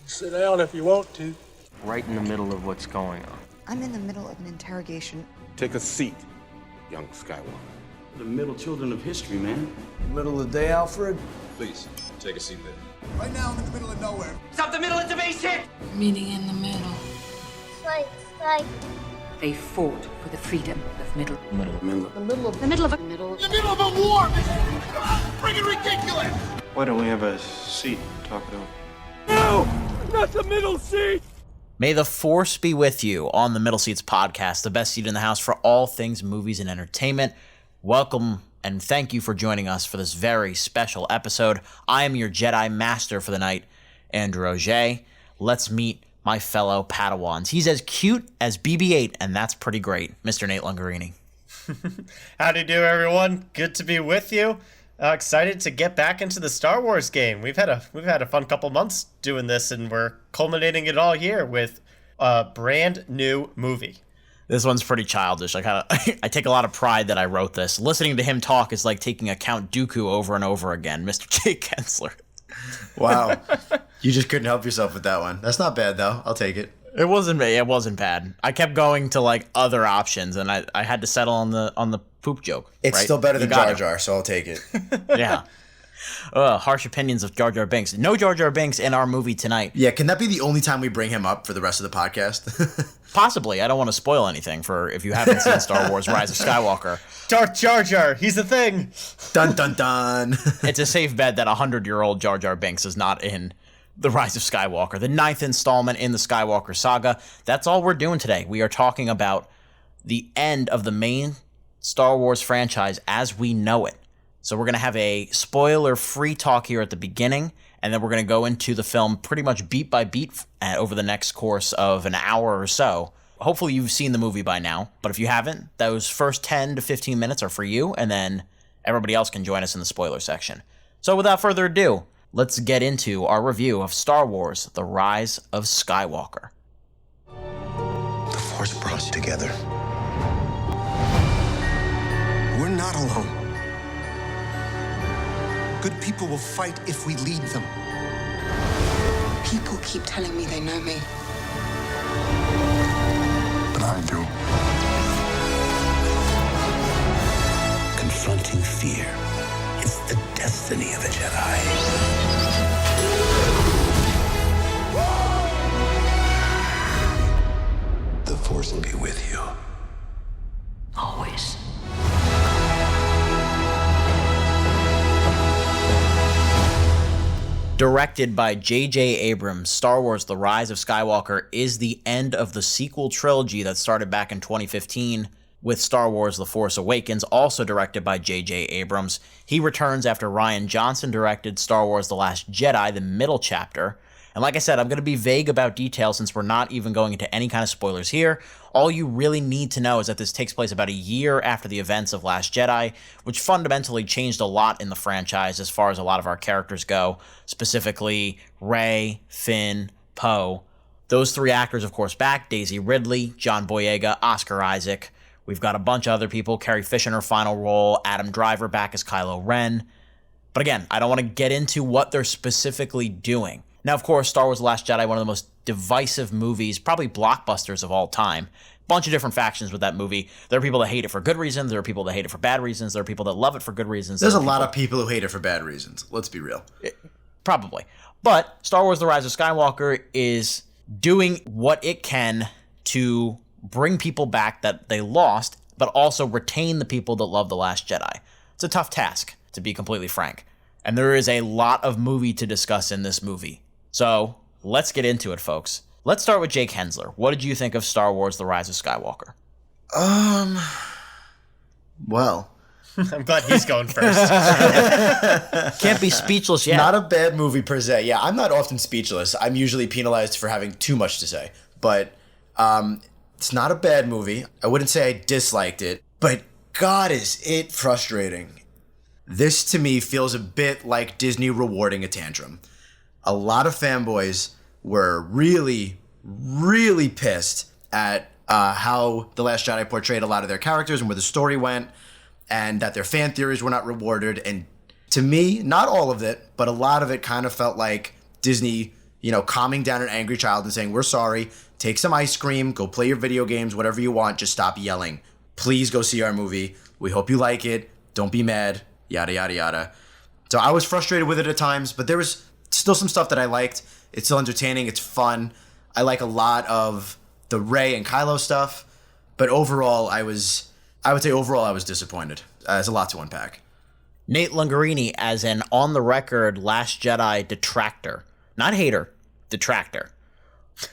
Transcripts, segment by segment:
Sit down if you want to. Right in the middle of what's going on. I'm in the middle of an interrogation. Take a seat, young Skywalker. The middle children of history, man. Middle of the day, Alfred. Please, take a seat there. Right now, I'm in the middle of nowhere. Stop the middle, it's a base hit! Meeting in the middle. Slide. They fought for the freedom of middle. The middle of The middle of a the middle of a war! This is freaking ridiculous! Why don't we have a seat and talk it over? No! Not the middle seat! May the Force be with you on the Middle Seats podcast, the best seat in the house for all things movies and entertainment. Welcome and thank you for joining us for this very special episode. I am your Jedi Master for the night, Andrew Auger. Let's meet my fellow Padawans. He's as cute as BB-8, and that's pretty great, Mr. Nate Lungarini. Howdy do, everyone. Good to be with you. Excited to get back into the Star Wars game. We've had a fun couple months doing this, and we're culminating it all here with a brand new movie. This one's pretty childish. I take a lot of pride that I wrote this. Listening to him talk is like taking a Count Dooku over and over again, Mr. Jake Kensler. Wow. You just couldn't help yourself with that one. That's not bad, though. I'll take it. It wasn't bad. I kept going to like other options, and I had to settle on the poop joke. It's right? still better than Jar Jar Jar, so I'll take it. Yeah. Harsh opinions of Jar Jar Binks. No Jar Jar Binks in our movie tonight. Yeah, can that be the only time we bring him up for the rest of the podcast? Possibly. I don't want to spoil anything for if you haven't seen Star Wars Rise of Skywalker. Darth Jar Jar, he's a thing. Dun dun dun. It's a safe bet that 100-year-old Jar Jar Binks is not in The Rise of Skywalker, the 9th installment in the Skywalker saga. That's all we're doing today. We are talking about the end of the main Star Wars franchise as we know it. So we're going to have a spoiler-free talk here at the beginning, and then we're going to go into the film pretty much beat by beat over the next course of an hour or so. Hopefully you've seen the movie by now, but if you haven't, those first 10 to 15 minutes are for you, and then everybody else can join us in the spoiler section. So without further ado, let's get into our review of Star Wars: The Rise of Skywalker. The Force brought us together. We're not alone. Good people will fight if we lead them. People keep telling me they know me. But I do. Confronting fear is the destiny of a Jedi. The Force will be with you. Always. Directed by J.J. Abrams, Star Wars: The Rise of Skywalker is the end of the sequel trilogy that started back in 2015 with Star Wars: The Force Awakens, also directed by J.J. Abrams. He returns after Rian Johnson directed Star Wars: The Last Jedi, the middle chapter. And like I said, I'm going to be vague about details since we're not even going into any kind of spoilers here. All you really need to know is that this takes place about a year after the events of Last Jedi, which fundamentally changed a lot in the franchise as far as a lot of our characters go, specifically Rey, Finn, Poe. Those three actors, of course, back: Daisy Ridley, John Boyega, Oscar Isaac. We've got a bunch of other people: Carrie Fisher in her final role, Adam Driver back as Kylo Ren. But again, I don't want to get into what they're specifically doing. Now, of course, Star Wars: The Last Jedi, one of the most divisive movies, probably blockbusters of all time. Bunch of different factions with that movie. There are people that hate it for good reasons. There are people that hate it for bad reasons. There are people that love it for good reasons. There's a lot of people who hate it for bad reasons. Let's be real. Probably. But Star Wars: The Rise of Skywalker is doing what it can to bring people back that they lost, but also retain the people that love The Last Jedi. It's a tough task, to be completely frank. And there is a lot of movie to discuss in this movie. So let's get into it, folks. Let's start with Jake Hensler. What did you think of Star Wars: The Rise of Skywalker? Well, I'm glad he's going first. Can't be speechless yet. Not a bad movie per se. Yeah, I'm not often speechless. I'm usually penalized for having too much to say. But it's not a bad movie. I wouldn't say I disliked it, but God, is it frustrating. This, to me, feels a bit like Disney rewarding a tantrum. A lot of fanboys were really, really pissed at how The Last Jedi portrayed a lot of their characters and where the story went, and that their fan theories were not rewarded. And to me, not all of it, but a lot of it kind of felt like Disney, calming down an angry child and saying, we're sorry, take some ice cream, go play your video games, whatever you want, just stop yelling. Please go see our movie. We hope you like it. Don't be mad, yada, yada, yada. So I was frustrated with it at times, but there was still some stuff that I liked. It's still entertaining. It's fun. I like a lot of the Rey and Kylo stuff, but overall, I would say overall I was disappointed. There's a lot to unpack. Nate Lungarini as an on-the-record Last Jedi detractor. Not hater, detractor.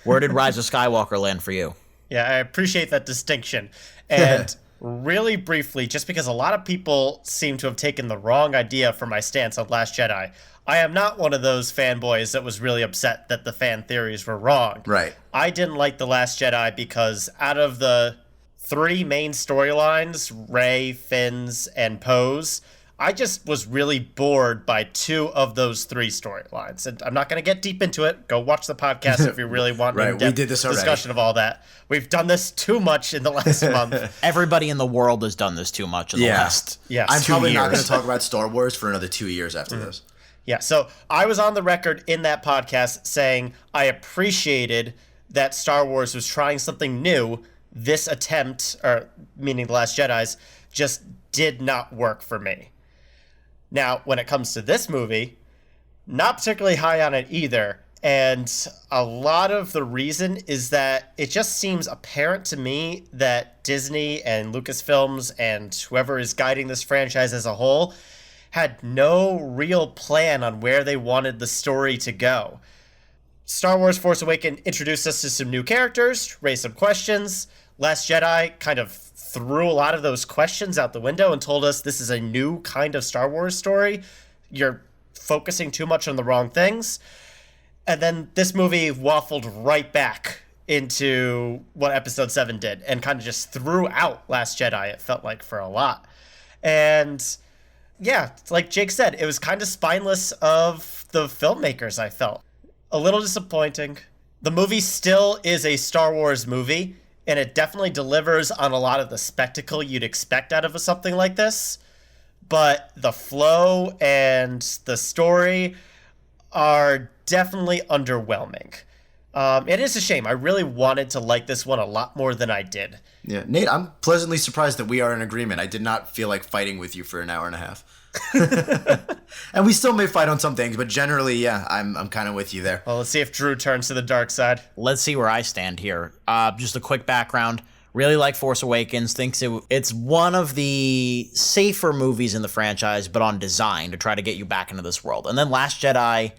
Where did Rise of Skywalker land for you? Yeah, I appreciate that distinction. And really briefly, just because a lot of people seem to have taken the wrong idea for my stance on Last Jedi, I am not one of those fanboys that was really upset that the fan theories were wrong. Right. I didn't like The Last Jedi because out of the 3 main storylines, Rey, Finn's, and Poe's, I just was really bored by 2 of those 3 storylines. And I'm not going to get deep into it. Go watch the podcast if you really want right, in-depth we did this already. discussion of all that. We've done this too much in the last month. Everybody in the world has done this too much in the last I'm 2 probably years. not going to talk about Star Wars for another 2 years after this. Yeah, so I was on the record in that podcast saying I appreciated that Star Wars was trying something new. This attempt, or meaning The Last Jedi's, just did not work for me. Now, when it comes to this movie, not particularly high on it either. And a lot of the reason is that it just seems apparent to me that Disney and Lucasfilms and whoever is guiding this franchise as a whole had no real plan on where they wanted the story to go. Star Wars Force Awakens introduced us to some new characters, raised some questions. Last Jedi kind of threw a lot of those questions out the window and told us this is a new kind of Star Wars story. You're focusing too much on the wrong things. And then this movie waffled right back into what Episode 7 did and kind of just threw out Last Jedi, it felt like, for a lot. And yeah, like Jake said, it was kind of spineless of the filmmakers, I felt. A little disappointing. The movie still is a Star Wars movie, and it definitely delivers on a lot of the spectacle you'd expect out of something like this. But the flow and the story are definitely underwhelming. It is a shame. I really wanted to like this one a lot more than I did. Yeah, Nate, I'm pleasantly surprised that we are in agreement. I did not feel like fighting with you for an hour and a half. And we still may fight on some things, but generally, yeah, I'm kind of with you there. Well, let's see if Drew turns to the dark side. Let's see where I stand here. Just a quick background. Really like Force Awakens. Thinks it's one of the safer movies in the franchise, but on design to try to get you back into this world. And then Last Jedi,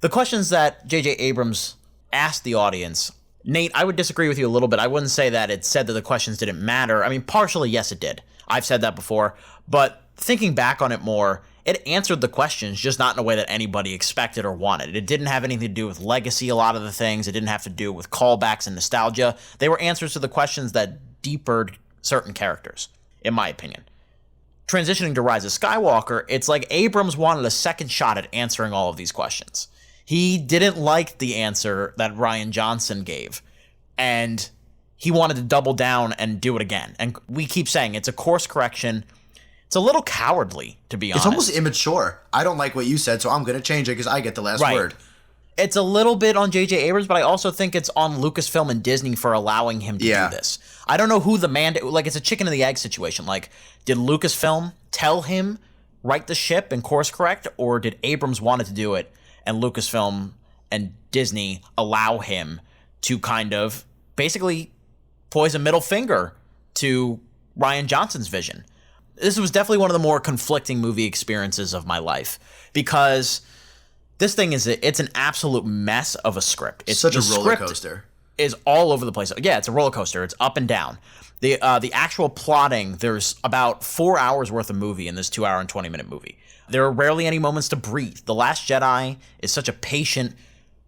the questions that J.J. Abrams asked the audience. Nate, I would disagree with you a little bit. I wouldn't say that it said that the questions didn't matter. I mean, partially, yes, it did. I've said that before. But thinking back on it more, it answered the questions, just not in a way that anybody expected or wanted. It didn't have anything to do with legacy, a lot of the things. It didn't have to do with callbacks and nostalgia. They were answers to the questions that deepered certain characters, in my opinion. Transitioning to Rise of Skywalker, it's like Abrams wanted a second shot at answering all of these questions. He didn't like the answer that Rian Johnson gave, and he wanted to double down and do it again. And we keep saying it's a course correction. It's a little cowardly, to be honest. It's almost immature. I don't like what you said, so I'm going to change it because I get the last word. It's a little bit on J.J. Abrams, but I also think it's on Lucasfilm and Disney for allowing him to do this. I don't know who the like, it's a chicken and the egg situation. Like, did Lucasfilm tell him, right the ship and course correct, or did Abrams want to do it and Lucasfilm and Disney allow him to kind of basically poise a middle finger to Rian Johnson's vision? This was definitely one of the more conflicting movie experiences of my life, because this thing it's an absolute mess of a script. It's such a roller coaster. Is all over the place. Yeah, it's a roller coaster. It's up and down. The actual plotting, there's about 4 hours worth of movie in this 2 hour and 20-minute movie. There are rarely any moments to breathe. The Last Jedi is such a patient,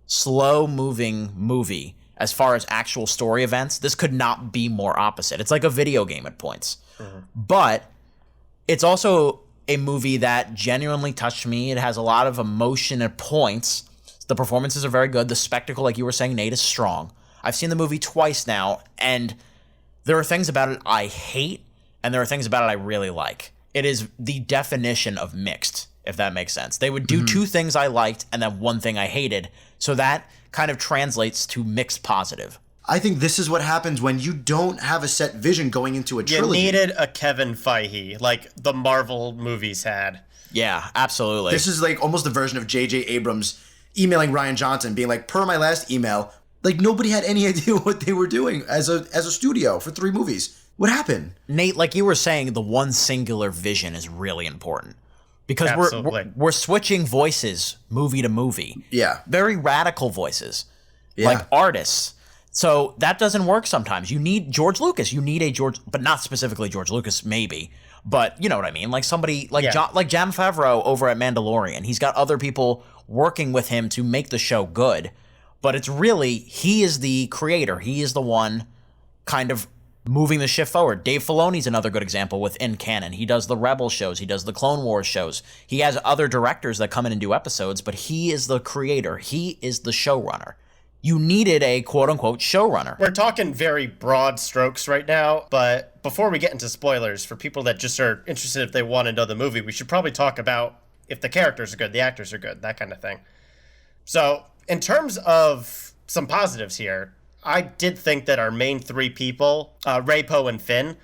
slow-moving movie as far as actual story events. This could not be more opposite. It's like a video game at points. But it's also a movie that genuinely touched me. It has a lot of emotion at points. The performances are very good. The spectacle, like you were saying, Nate, is strong. I've seen the movie twice now, and there are things about it I hate, and there are things about it I really like. It is the definition of mixed, if that makes sense. They would do two things I liked and then one thing I hated. So that kind of translates to mixed positive. I think this is what happens when you don't have a set vision going into a trilogy. You needed a Kevin Feige, like the Marvel movies had. Yeah, absolutely. This is like almost the version of J.J. Abrams emailing Rian Johnson, being like, per my last email, like nobody had any idea what they were doing as a studio for 3 movies. What happened? Nate, like you were saying, the one singular vision is really important. Because we're switching voices movie to movie. Yeah. Very radical voices. Yeah. Like artists. So that doesn't work sometimes. You need George Lucas. You need a George, but not specifically George Lucas, maybe. But you know what I mean? Like somebody like Jon Favreau over at Mandalorian. He's got other people working with him to make the show good. But it's really, he is the creator. He is the one kind of moving the shift forward. Dave Filoni's another good example within canon. He does the Rebel shows. He does the Clone Wars shows. He has other directors that come in and do episodes, but he is the creator. He is the showrunner. You needed a quote-unquote showrunner. We're talking very broad strokes right now, but before we get into spoilers, for people that just are interested if they want to know the movie, we should probably talk about if the characters are good, the actors are good, that kind of thing. So, in terms of some positives here, I did think that our main 3 people, Rey, Poe, and Finn,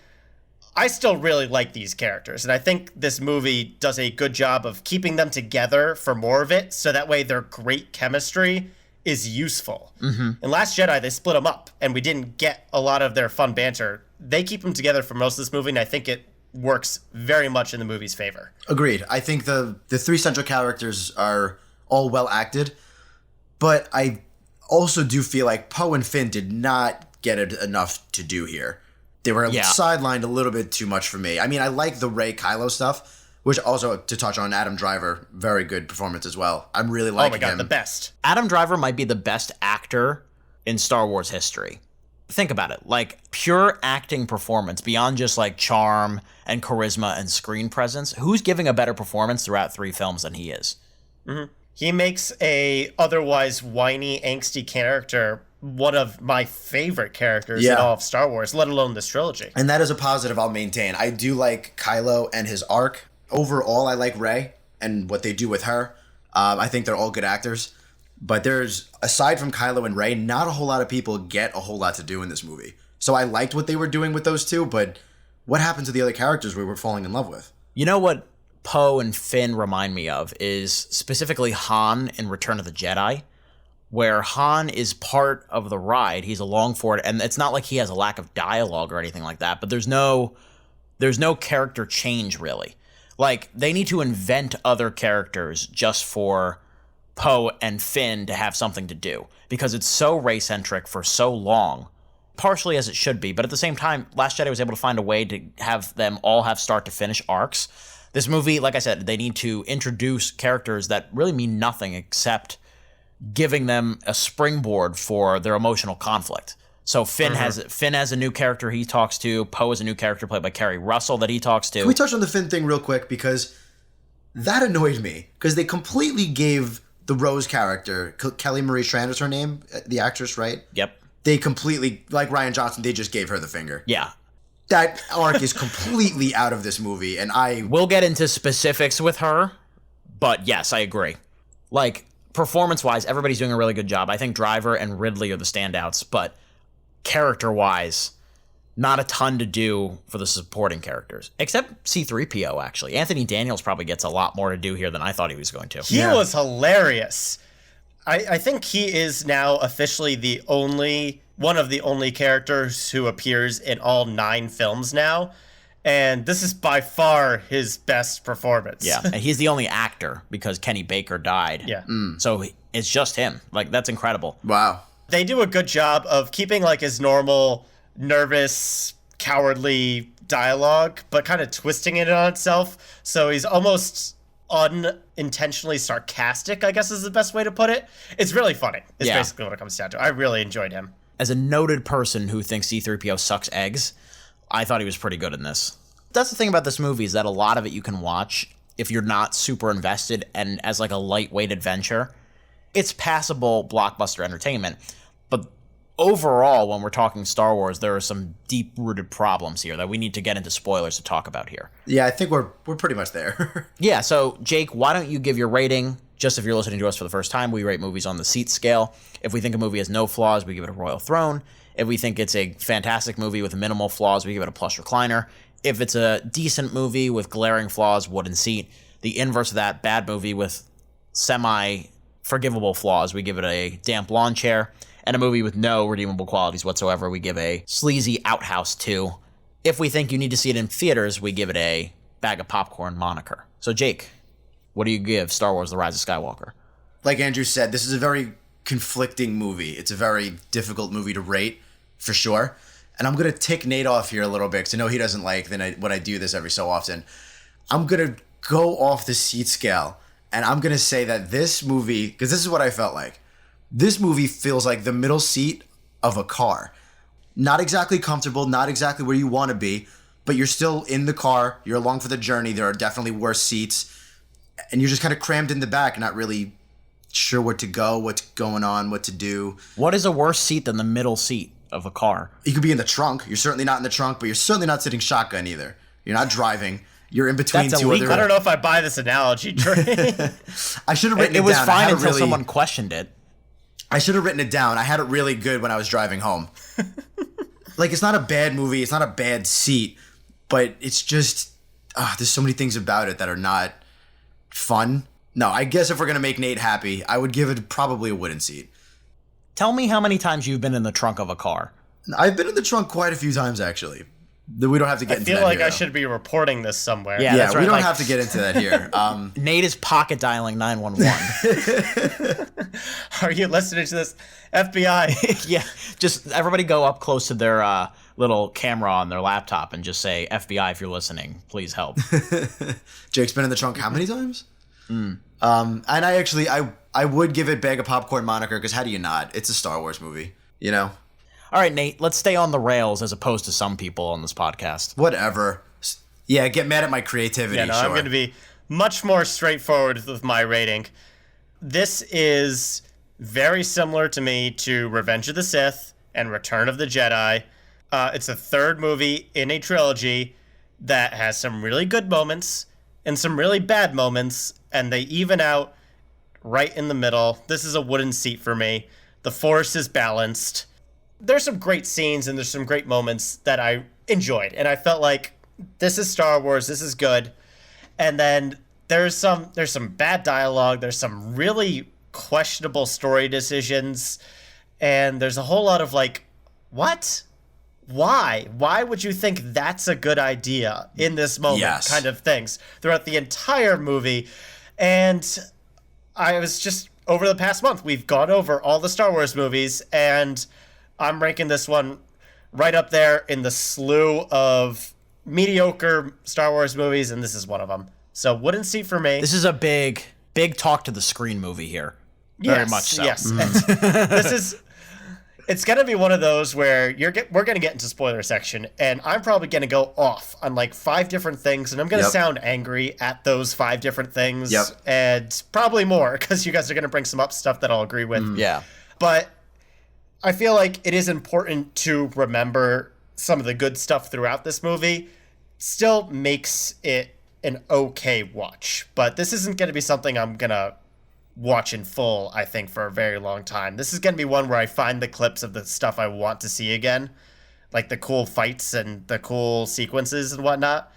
I still really like these characters, and I think this movie does a good job of keeping them together for more of it, so that way their great chemistry is useful. In Last Jedi, they split them up, and we didn't get a lot of their fun banter. They keep them together for most of this movie, and I think it works very much in the movie's favor. Agreed. I think the 3 central characters are all well acted, but I also do feel like Poe and Finn did not get it enough to do here. They were sidelined a little bit too much for me. I mean, I like the Rey Kylo stuff, which also, to touch on Adam Driver, very good performance as well. I'm really liking him. Oh my god, the best. Adam Driver might be the best actor in Star Wars history. Think about it. Like, pure acting performance, beyond just like charm and charisma and screen presence. Who's giving a better performance throughout 3 films than he is? He makes a otherwise whiny, angsty character one of my favorite characters in all of Star Wars, let alone this trilogy. And that is a positive I'll maintain. I do like Kylo and his arc. Overall, I like Rey and what they do with her. I think they're all good actors. But there's, aside from Kylo and Rey, not a whole lot of people get a whole lot to do in this movie. So I liked what they were doing with those 2, but what happened to the other characters we were falling in love with? You know what Poe and Finn remind me of is specifically Han in Return of the Jedi, where Han is part of the ride. He's along for it, and it's not like he has a lack of dialogue or anything like that, but there's no character change, really. Like, they need to invent other characters just for Poe and Finn to have something to do, because it's so Rey-centric for so long, partially as it should be, but at the same time, Last Jedi was able to find a way to have them all have start-to-finish arcs. This movie, like I said, they need to introduce characters that really mean nothing except giving them a springboard for their emotional conflict. So Finn has a new character he talks to. Poe is a new character played by Kerry Russell that he talks to. Can we touch on the Finn thing real quick? Because that annoyed me. Because they completely gave the Rose character, Kelly Marie Tran is her name, the actress, right? Yep. They completely, like Rian Johnson, they just gave her the finger. Yeah. That arc is completely out of this movie, and We'll get into specifics with her, but yes, I agree. Like, performance-wise, everybody's doing a really good job. I think Driver and Ridley are the standouts, but character-wise, not a ton to do for the supporting characters. Except C-3PO, actually. Anthony Daniels probably gets a lot more to do here than I thought he was going to. He was hilarious. I think he is now officially one of the only characters who appears in all 9 films now. And this is by far his best performance. Yeah, and he's the only actor because Kenny Baker died. Yeah. So it's just him. Like, that's incredible. Wow. They do a good job of keeping like his normal nervous, cowardly dialogue, but kind of twisting it on itself. So he's almost unintentionally sarcastic, I guess is the best way to put it. It's really funny. It's basically what it comes down to. I really enjoyed him. As a noted person who thinks C-3PO sucks eggs, I thought he was pretty good in this. That's the thing about this movie, is that a lot of it you can watch if you're not super invested and as like a lightweight adventure. It's passable blockbuster entertainment, but overall, when we're talking Star Wars, there are some deep-rooted problems here that we need to get into spoilers to talk about here. Yeah, I think we're pretty much there. Yeah, so Jake, why don't you give your rating? Just if you're listening to us for the first time, we rate movies on the seat scale. If we think a movie has no flaws, we give it a Royal Throne. If we think it's a fantastic movie with minimal flaws, we give it a plush recliner. If it's a decent movie with glaring flaws, wooden seat. The inverse of that, bad movie with semi-forgivable flaws, we give it a damp lawn chair. And a movie with no redeemable qualities whatsoever, we give a sleazy outhouse 2. If we think you need to see it in theaters, we give it a bag of popcorn moniker. So Jake, what do you give Star Wars The Rise of Skywalker? Like Andrew said, this is a very conflicting movie. It's a very difficult movie to rate, for sure. And I'm going to tick Nate off here a little bit, because I know he doesn't like when I do this every so often. I'm going to go off the seat scale, and I'm going to say that this movie, because this is what I felt like, this movie feels like the middle seat of a car. Not exactly comfortable, not exactly where you want to be, but you're still in the car. You're along for the journey. There are definitely worse seats. And you're just kind of crammed in the back, not really sure where to go, what's going on, what to do. What is a worse seat than the middle seat of a car? You could be in the trunk. You're certainly not in the trunk, but you're certainly not sitting shotgun either. You're not driving. You're in between That's two illegal. other... I don't know if I buy this analogy, Trey. I should have written it down. It was fine until really... someone questioned it. I should have written it down. I had it really good when I was driving home. Like, it's not a bad movie. It's not a bad seat. But it's just... there's so many things about it that are not fun. No, I guess if we're going to make Nate happy, I would give it probably a wooden seat. Tell me how many times you've been in the trunk of a car. I've been in the trunk quite a few times, actually. We don't have to get into that I feel like here, I though. should be reporting this somewhere. Yeah, that's right. We don't Like- have to get into that here. Nate is pocket dialing 911. Are you listening to this? FBI. Yeah, just everybody go up close to their little camera on their laptop and just say, FBI, if you're listening, please help. Jake's been in the trunk how many times? And I would give it bag of popcorn moniker, because how do you not? It's a Star Wars movie, you know? All right, Nate, let's stay on the rails as opposed to some people on this podcast. Whatever. Yeah, get mad at my creativity, Yeah, no, sure. I'm going to be much more straightforward with my rating. This is very similar to me to Revenge of the Sith and Return of the Jedi. It's a third movie in a trilogy that has some really good moments and some really bad moments, and they even out right in the middle. This is a wooden seat for me. The Force is balanced. There's some great scenes and there's some great moments that I enjoyed, and I felt like this is Star Wars, this is good. And then there's some bad dialogue, there's some really questionable story decisions, and there's a whole lot of like, what? Why would you think that's a good idea in this moment? Yes. Kind of things throughout the entire movie. And I was just, over the past month, we've gone over all the Star Wars movies, and I'm ranking this one right up there in the slew of mediocre Star Wars movies, and this is one of them. So wooden seat for me. This is a big talk to the screen movie here. Very much so. Yes. And it's going to be one of those where we're going to get into spoiler section, and I'm probably going to go off on like 5 different things, and I'm going to sound angry at those 5 different things. Yep. And probably more, because you guys are going to bring some up stuff that I'll agree with. Yeah. But I feel like it is important to remember some of the good stuff throughout this movie. Still makes it an okay watch. But this isn't going to be something I'm going to watch in full, I think, for a very long time. This is going to be one where I find the clips of the stuff I want to see again, like the cool fights and the cool sequences and whatnot,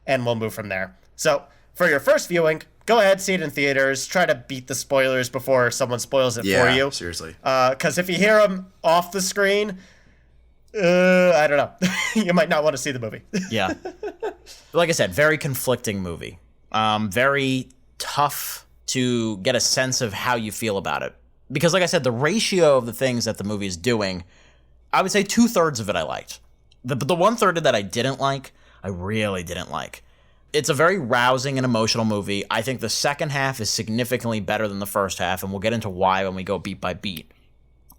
and we'll move from there. So, for your first viewing, go ahead, see it in theaters. Try to beat the spoilers before someone spoils it for you. Seriously. Because if you hear them off the screen, I don't know. You might not want to see the movie. Yeah. Like I said, very conflicting movie. Very tough to get a sense of how you feel about it. Because like I said, the ratio of the things that the movie is doing, I would say 2/3 of it I liked. But the 1/3 that I didn't like, I really didn't like. It's a very rousing and emotional movie. I think the second half is significantly better than the first half, and we'll get into why when we go beat by beat.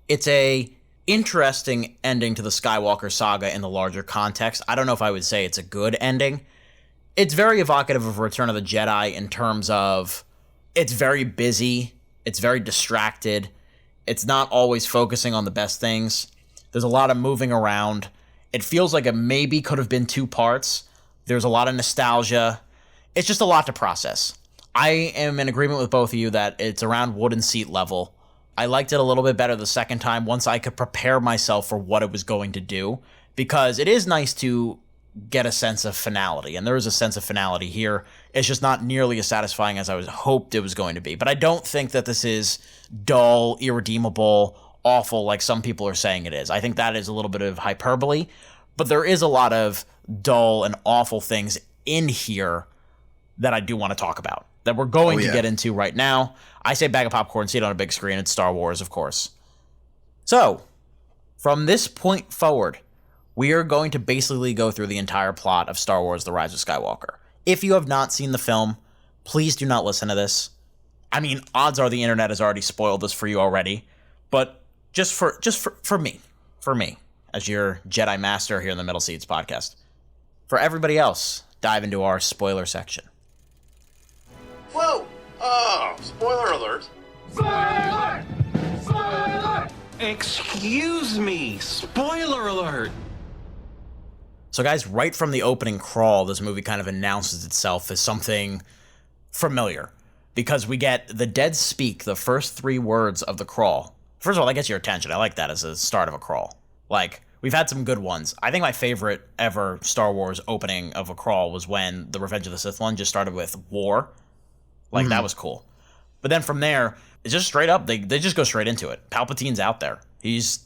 It's a interesting ending to the Skywalker saga in the larger context. I don't know if I would say it's a good ending. It's very evocative of Return of the Jedi in terms of it's very busy, it's very distracted, it's not always focusing on the best things. There's a lot of moving around. It feels like it maybe could have been 2 parts. There's a lot of nostalgia. It's just a lot to process. I am in agreement with both of you that it's around wooden seat level. I liked it a little bit better the second time once I could prepare myself for what it was going to do, because it is nice to get a sense of finality, and there is a sense of finality here. It's just not nearly as satisfying as I was hoped it was going to be. But I don't think that this is dull, irredeemable, awful like some people are saying it is. I think that is a little bit of hyperbole, but there is a lot of dull and awful things in here that I do want to talk about, that we're going to get into right now. I say bag of popcorn, see it on a big screen. It's Star Wars, of course. So, from this point forward, we are going to basically go through the entire plot of Star Wars: The Rise of Skywalker. If you have not seen the film, please do not listen to this. I mean, odds are the internet has already spoiled this for you already, but just for me, as your Jedi Master here in the Middle Seats podcast. For everybody else, dive into our spoiler section. Whoa! Oh, spoiler alert. Spoiler! Spoiler! Excuse me! Spoiler alert! So guys, right from the opening crawl, this movie kind of announces itself as something familiar, because we get the dead speak, the first 3 words of the crawl. First of all, that gets your attention. I like that as a start of a crawl. Like, we've had some good ones. I think my favorite ever Star Wars opening of a crawl was when the Revenge of the Sith one just started with war. Like, that was cool. But then from there, it's just straight up. They just go straight into it. Palpatine's out there. He's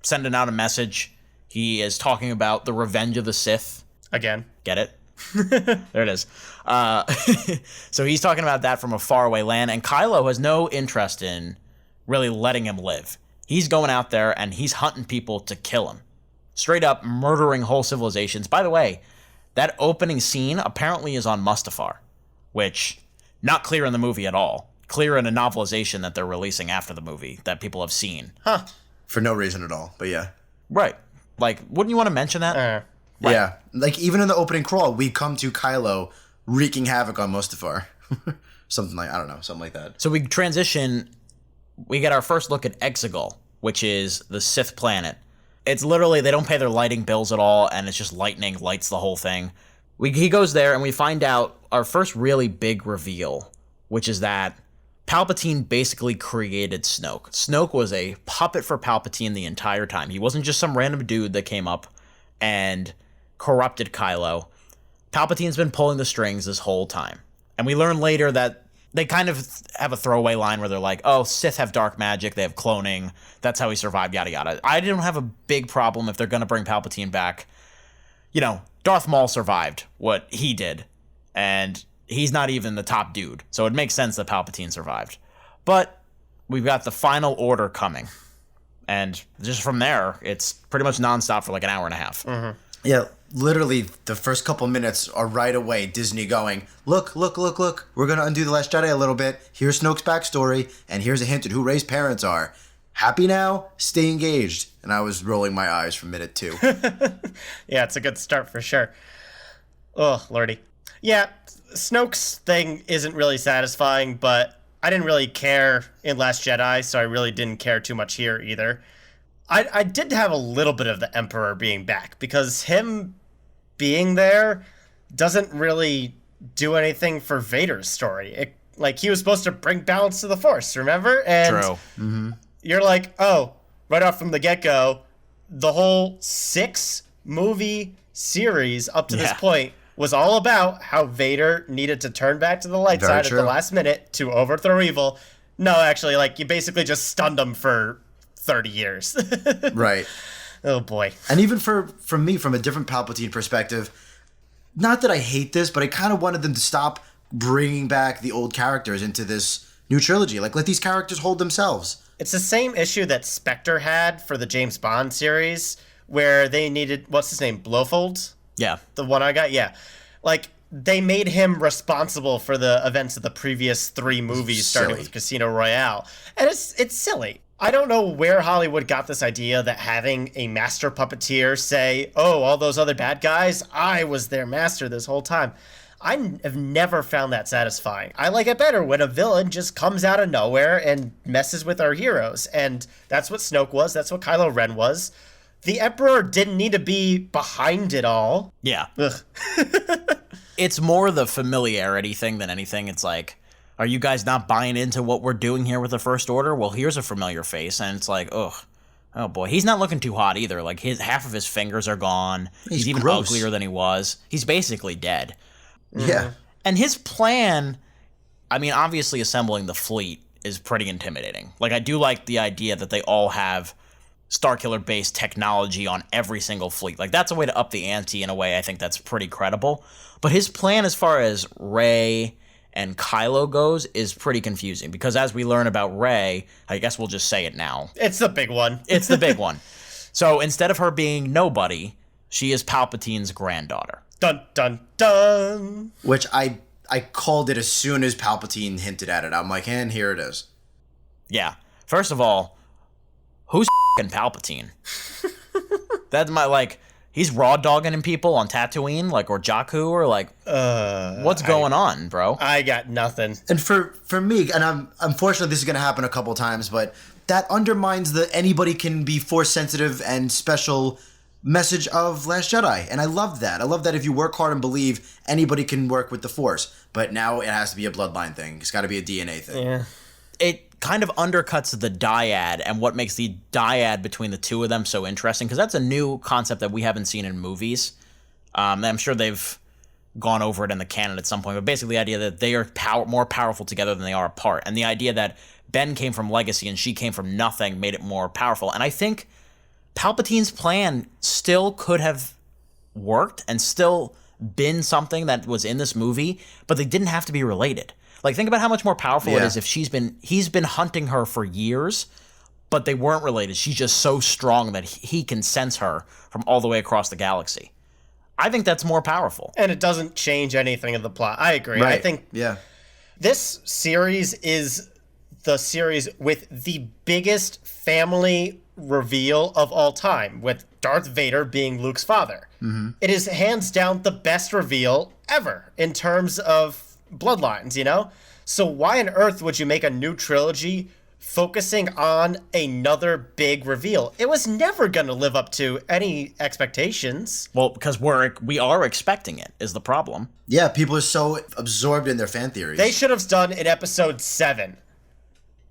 sending out a message. He is talking about the Revenge of the Sith. Again. Get it? There it is. So he's talking about that from a faraway land, and Kylo has no interest in really letting him live. He's going out there, and he's hunting people to kill him. Straight up murdering whole civilizations. By the way, that opening scene apparently is on Mustafar, which, not clear in the movie at all. Clear in a novelization that they're releasing after the movie that people have seen. Huh. For no reason at all, but yeah. Right. Like, wouldn't you want to mention that? Right. Yeah. Like, even in the opening crawl, we come to Kylo wreaking havoc on Mustafar. Something like that. So we transition, we get our first look at Exegol, which is the Sith planet. It's literally, they don't pay their lighting bills at all, and it's just lightning lights the whole thing. He goes there, and we find out our first really big reveal, which is that Palpatine basically created Snoke. Snoke was a puppet for Palpatine the entire time. He wasn't just some random dude that came up and corrupted Kylo. Palpatine's been pulling the strings this whole time. And we learn later that they kind of have a throwaway line where they're like, oh, Sith have dark magic, they have cloning, that's how he survived, yada yada. I don't have a big problem if they're going to bring Palpatine back. You know, Darth Maul survived what he did, and he's not even the top dude, so it makes sense that Palpatine survived. But we've got the final order coming, and just from there, it's pretty much nonstop for like an hour and a half. Mm-hmm. Yeah, literally the first couple minutes are right away Disney going, look, we're going to undo The Last Jedi a little bit. Here's Snoke's backstory, and here's a hint at who Rey's parents are. Happy now? Stay engaged. And I was rolling my eyes from minute 2. Yeah, it's a good start for sure. Oh, lordy. Yeah, Snoke's thing isn't really satisfying, but I didn't really care in Last Jedi, so I really didn't care too much here either. I did have a little bit of the Emperor being back, because him being there doesn't really do anything for Vader's story. He was supposed to bring balance to the Force, remember? And True. Mm-hmm. You're like, oh, right off from the get-go, the whole 6-movie series up to this point was all about how Vader needed to turn back to the light side at the last minute to overthrow evil. No, actually, you basically just stunned him for 30 years. Right. Oh, boy. And even from me, from a different Palpatine perspective, not that I hate this, but I kind of wanted them to stop bringing back the old characters into this new trilogy. Let these characters hold themselves. It's the same issue that Spectre had for the James Bond series, where they needed, what's his name, Blofeld? Yeah. The one I got? Yeah. They made him responsible for the events of the previous 3 movies, starting with Casino Royale. And it's silly. I don't know where Hollywood got this idea that having a master puppeteer say, oh, all those other bad guys, I was their master this whole time. I have never found that satisfying. I like it better when a villain just comes out of nowhere and messes with our heroes. And that's what Snoke was. That's what Kylo Ren was. The Emperor didn't need to be behind it all. Yeah. Ugh. It's more the familiarity thing than anything. It's like, are you guys not buying into what we're doing here with the First Order? Well, here's a familiar face, and it's like, ugh. Oh boy, he's not looking too hot either. Like, half of his fingers are gone. He's even gross. uglier than he was. He's basically dead. Yeah. And his plan, I mean, obviously assembling the fleet is pretty intimidating. Like, I do like the idea that they all have Starkiller-based technology on every single fleet. Like, that's a way to up the ante in a way I think that's pretty credible. But his plan as far as Rey and Kylo goes is pretty confusing, because as we learn about Rey, I guess we'll just say it now. It's the big one. It's the big one. So instead of her being nobody, she is Palpatine's granddaughter. Dun, dun, dun. Which I called it as soon as Palpatine hinted at it. I'm like, and here it is. Yeah. First of all, who's f***ing Palpatine? That's my, like, he's raw dogging people on Tatooine, like, or Jakku, or like, what's going on, bro? I got nothing. And for me, and unfortunately this is going to happen a couple times, but that undermines the anybody can be force sensitive and special message of Last Jedi. And I love that. I love that if you work hard and believe, anybody can work with the Force. But now it has to be a bloodline thing. It's got to be a DNA thing. Yeah. It kind of undercuts the dyad and what makes the dyad between the two of them so interesting, because that's a new concept that we haven't seen in movies. I'm sure they've gone over it in the canon at some point, but basically the idea that they are more powerful together than they are apart, and the idea that Ben came from legacy and she came from nothing made it more powerful. And I think Palpatine's plan still could have worked and still been something that was in this movie, but they didn't have to be related. Like, think about how much more powerful it is if he's been hunting her for years, but they weren't related. She's just so strong that he can sense her from all the way across the galaxy. I think that's more powerful. And it doesn't change anything of the plot. I agree. Right. I think this series is the series with the biggest family reveal of all time, with Darth Vader being Luke's father. Mm-hmm. It is hands down the best reveal ever in terms of bloodlines, you know? So why on earth would you make a new trilogy focusing on another big reveal? It was never going to live up to any expectations. Well, because we are expecting it is the problem. Yeah, people are so absorbed in their fan theories. They should have done in episode 7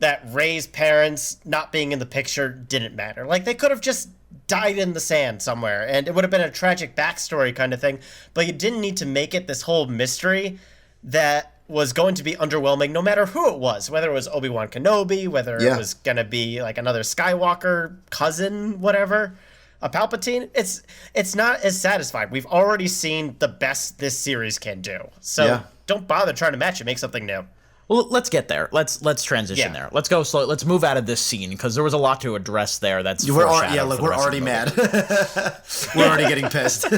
that Rey's parents not being in the picture didn't matter. Like, they could have just died in the sand somewhere, and it would have been a tragic backstory kind of thing, but you didn't need to make it this whole mystery that was going to be underwhelming no matter who it was, whether it was Obi-Wan Kenobi, whether it was going to be like another Skywalker cousin, whatever, a Palpatine. It's not as satisfying. We've already seen the best this series can do. So don't bother trying to match it. Make something new. Well, let's get there. Let's transition there. Let's go slow. Let's move out of this scene, because there was a lot to address there. We're already mad. We're already getting pissed.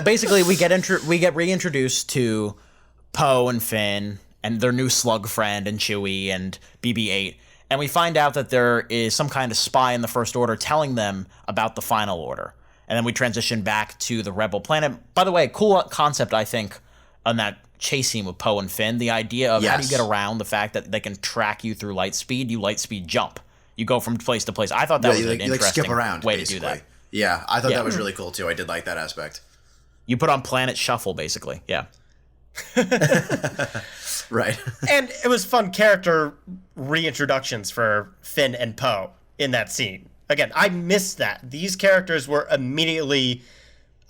Basically, we get reintroduced to Poe and Finn and their new slug friend and Chewie and BB-8, and we find out that there is some kind of spy in the First Order telling them about the Final Order. And then we transition back to the Rebel planet. By the way, cool concept, I think, on that chase scene with Poe and Finn. The idea of how do you get around the fact that they can track you through light speed? You light speed jump. You go from place to place. I thought that was an interesting skip around, way basically. to do that. Yeah, I thought that was really cool too. I did like that aspect. You put on planet shuffle, basically. Yeah. Right. And it was fun character reintroductions for Finn and Poe in that scene. Again, I missed that. These characters were immediately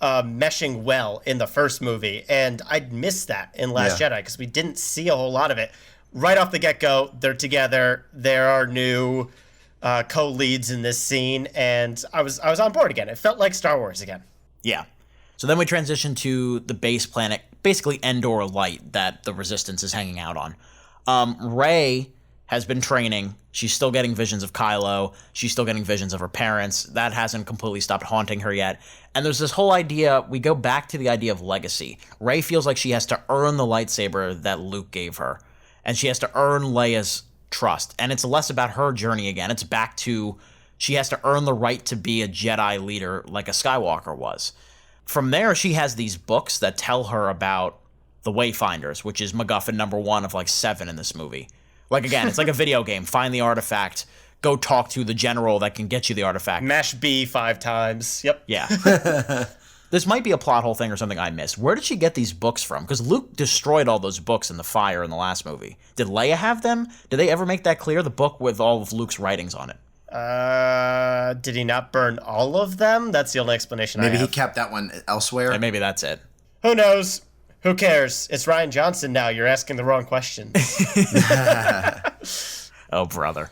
meshing well in the first movie, and I'd missed that in Last Jedi because we didn't see a whole lot of it. Right off the get-go, they're together. There are new co-leads in this scene, and I was on board again. It felt like Star Wars again. Yeah. So then we transition to the base planet, basically Endor Light, that the Resistance is hanging out on. Rey has been training. She's still getting visions of Kylo. She's still getting visions of her parents. That hasn't completely stopped haunting her yet. And there's this whole idea, we go back to the idea of legacy. Rey feels like she has to earn the lightsaber that Luke gave her. And she has to earn Leia's trust. And it's less about her journey again. It's back to she has to earn the right to be a Jedi leader like a Skywalker was. From there, she has these books that tell her about the Wayfinders, which is MacGuffin number 1 of like 7 in this movie. Like, again, it's like a video game. Find the artifact, go talk to the general that can get you the artifact. Mash B 5 times. Yep. Yeah. This might be a plot hole thing or something I missed. Where did she get these books from? Because Luke destroyed all those books in the fire in the last movie. Did Leia have them? Did they ever make that clear? The book with all of Luke's writings on it. Did he not burn all of them? That's the only explanation Maybe I have. he kept that one elsewhere. And maybe that's it. Who knows? Who cares? It's Rian Johnson now. You're asking the wrong questions. Oh, brother.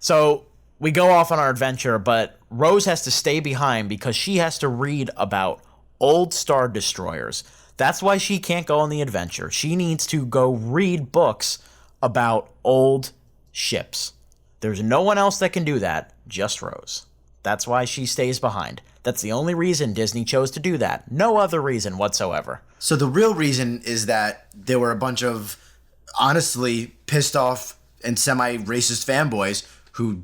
So we go off on our adventure, but Rose has to stay behind because she has to read about old Star Destroyers. That's why she can't go on the adventure. She needs to go read books about old ships. There's no one else that can do that, just Rose. That's why she stays behind. That's the only reason Disney chose to do that. No other reason whatsoever. So the real reason is that there were a bunch of honestly pissed off and semi-racist fanboys who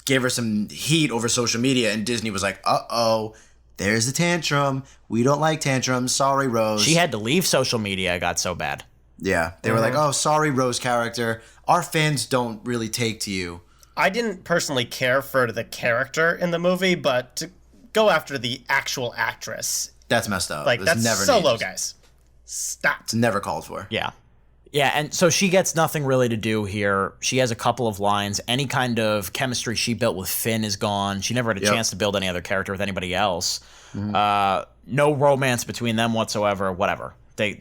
gave her some heat over social media, and Disney was like, uh-oh, there's a tantrum. We don't like tantrums. Sorry, Rose. She had to leave social media. It got so bad. Yeah. They were like, oh, sorry, Rose character. Our fans don't really take to you. I didn't personally care for the character in the movie, but to go after the actual actress. That's messed up. Like, that's never so needed. low, guys. Stop. It's never called for. Yeah. Yeah, and so she gets nothing really to do here. She has a couple of lines. Any kind of chemistry she built with Finn is gone. She never had a chance to build any other character with anybody else. No romance between them whatsoever, whatever. They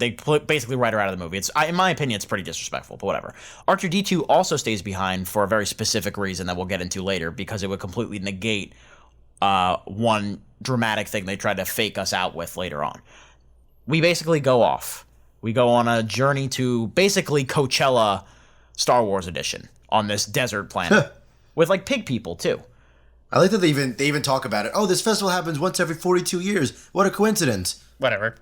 basically write her out of the movie. In my opinion, it's pretty disrespectful, but whatever. R2-D2 also stays behind for a very specific reason that we'll get into later, because it would completely negate one dramatic thing they tried to fake us out with later on. We basically go off. We go on a journey to basically Coachella Star Wars edition on this desert planet with like pig people too. I like that they even talk about it. Oh, this festival happens once every 42 years. What a coincidence. Whatever.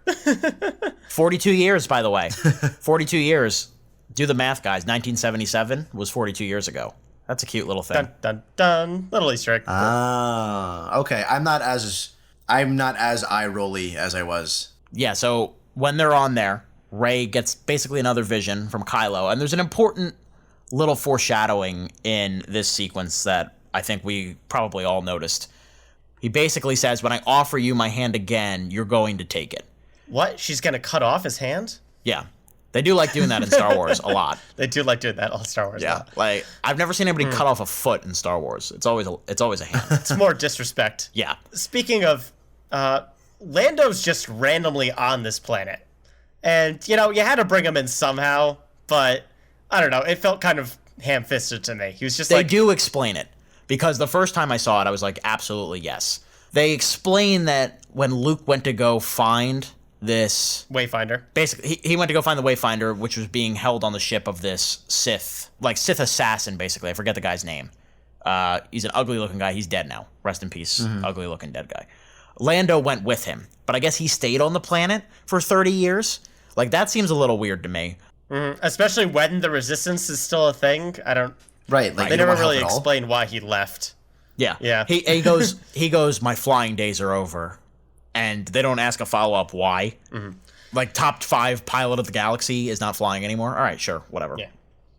42 years, by the way. 42 years. Do the math, guys. 1977 was 42 years ago. That's a cute little thing. Dun, dun, dun. Little Easter egg. Ah, okay. I'm not as eye-rolly as I was. Yeah, so when they're on there, Rey gets basically another vision from Kylo, and there's an important little foreshadowing in this sequence that I think we probably all noticed. He basically says, when I offer you my hand again, you're going to take it. What? She's going to cut off his hand? Yeah. They do like doing that in Star Wars a lot. They do like doing that in Star Wars. Yeah. Like, I've never seen anybody cut off a foot in Star Wars. It's always a hand. It's more disrespect. Yeah. Speaking of, Lando's just randomly on this planet. And, you had to bring him in somehow, but I don't know. It felt kind of ham-fisted to me. He was just They do explain it, because the first time I saw it, I was like, absolutely yes. They explain that when Luke went to go find this Wayfinder. Basically, he went to go find the Wayfinder, which was being held on the ship of this Sith assassin, basically. I forget the guy's name. He's an ugly-looking guy. He's dead now. Rest in peace, ugly-looking dead guy. Lando went with him, but I guess he stayed on the planet for 30 years. Like, that seems a little weird to me. Especially when the Resistance is still a thing. I don't... Right. Like, they never really explained why he left. Yeah. Yeah. He goes, my flying days are over. And they don't ask a follow-up why. Like, top 5 pilot of the galaxy is not flying anymore. All right, sure, whatever. Yeah.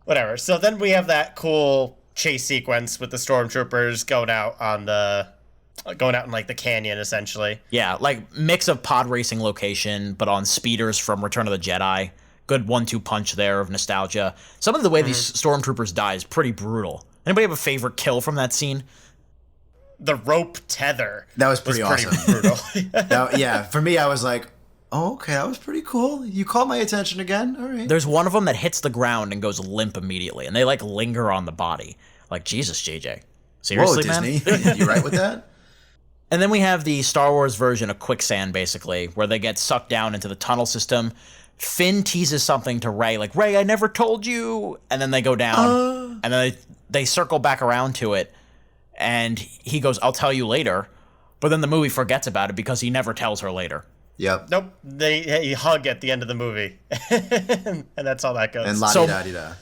Whatever. So then we have that cool chase sequence with the stormtroopers going out in like the canyon, essentially. Yeah, like mix of pod racing location, but on speeders from Return of the Jedi. Good 1-2 punch there of nostalgia. Some of the way these stormtroopers die is pretty brutal. Anybody have a favorite kill from that scene? The rope tether. That was pretty awesome. Brutal. Yeah, for me, I was like, oh, okay, that was pretty cool. You caught my attention again. All right. There's one of them that hits the ground and goes limp immediately, and they like linger on the body. Like, Jesus, JJ. Seriously, Whoa, man? Disney. You right with that? And then we have the Star Wars version of Quicksand, basically, where they get sucked down into the tunnel system. Finn teases something to Rey, like, Rey, I never told you. And then they go down, and then they circle back around to it, and he goes, I'll tell you later. But then the movie forgets about it because he never tells her later. Yep. Nope. They hug at the end of the movie. And that's all that goes. And la-di-da-di-da.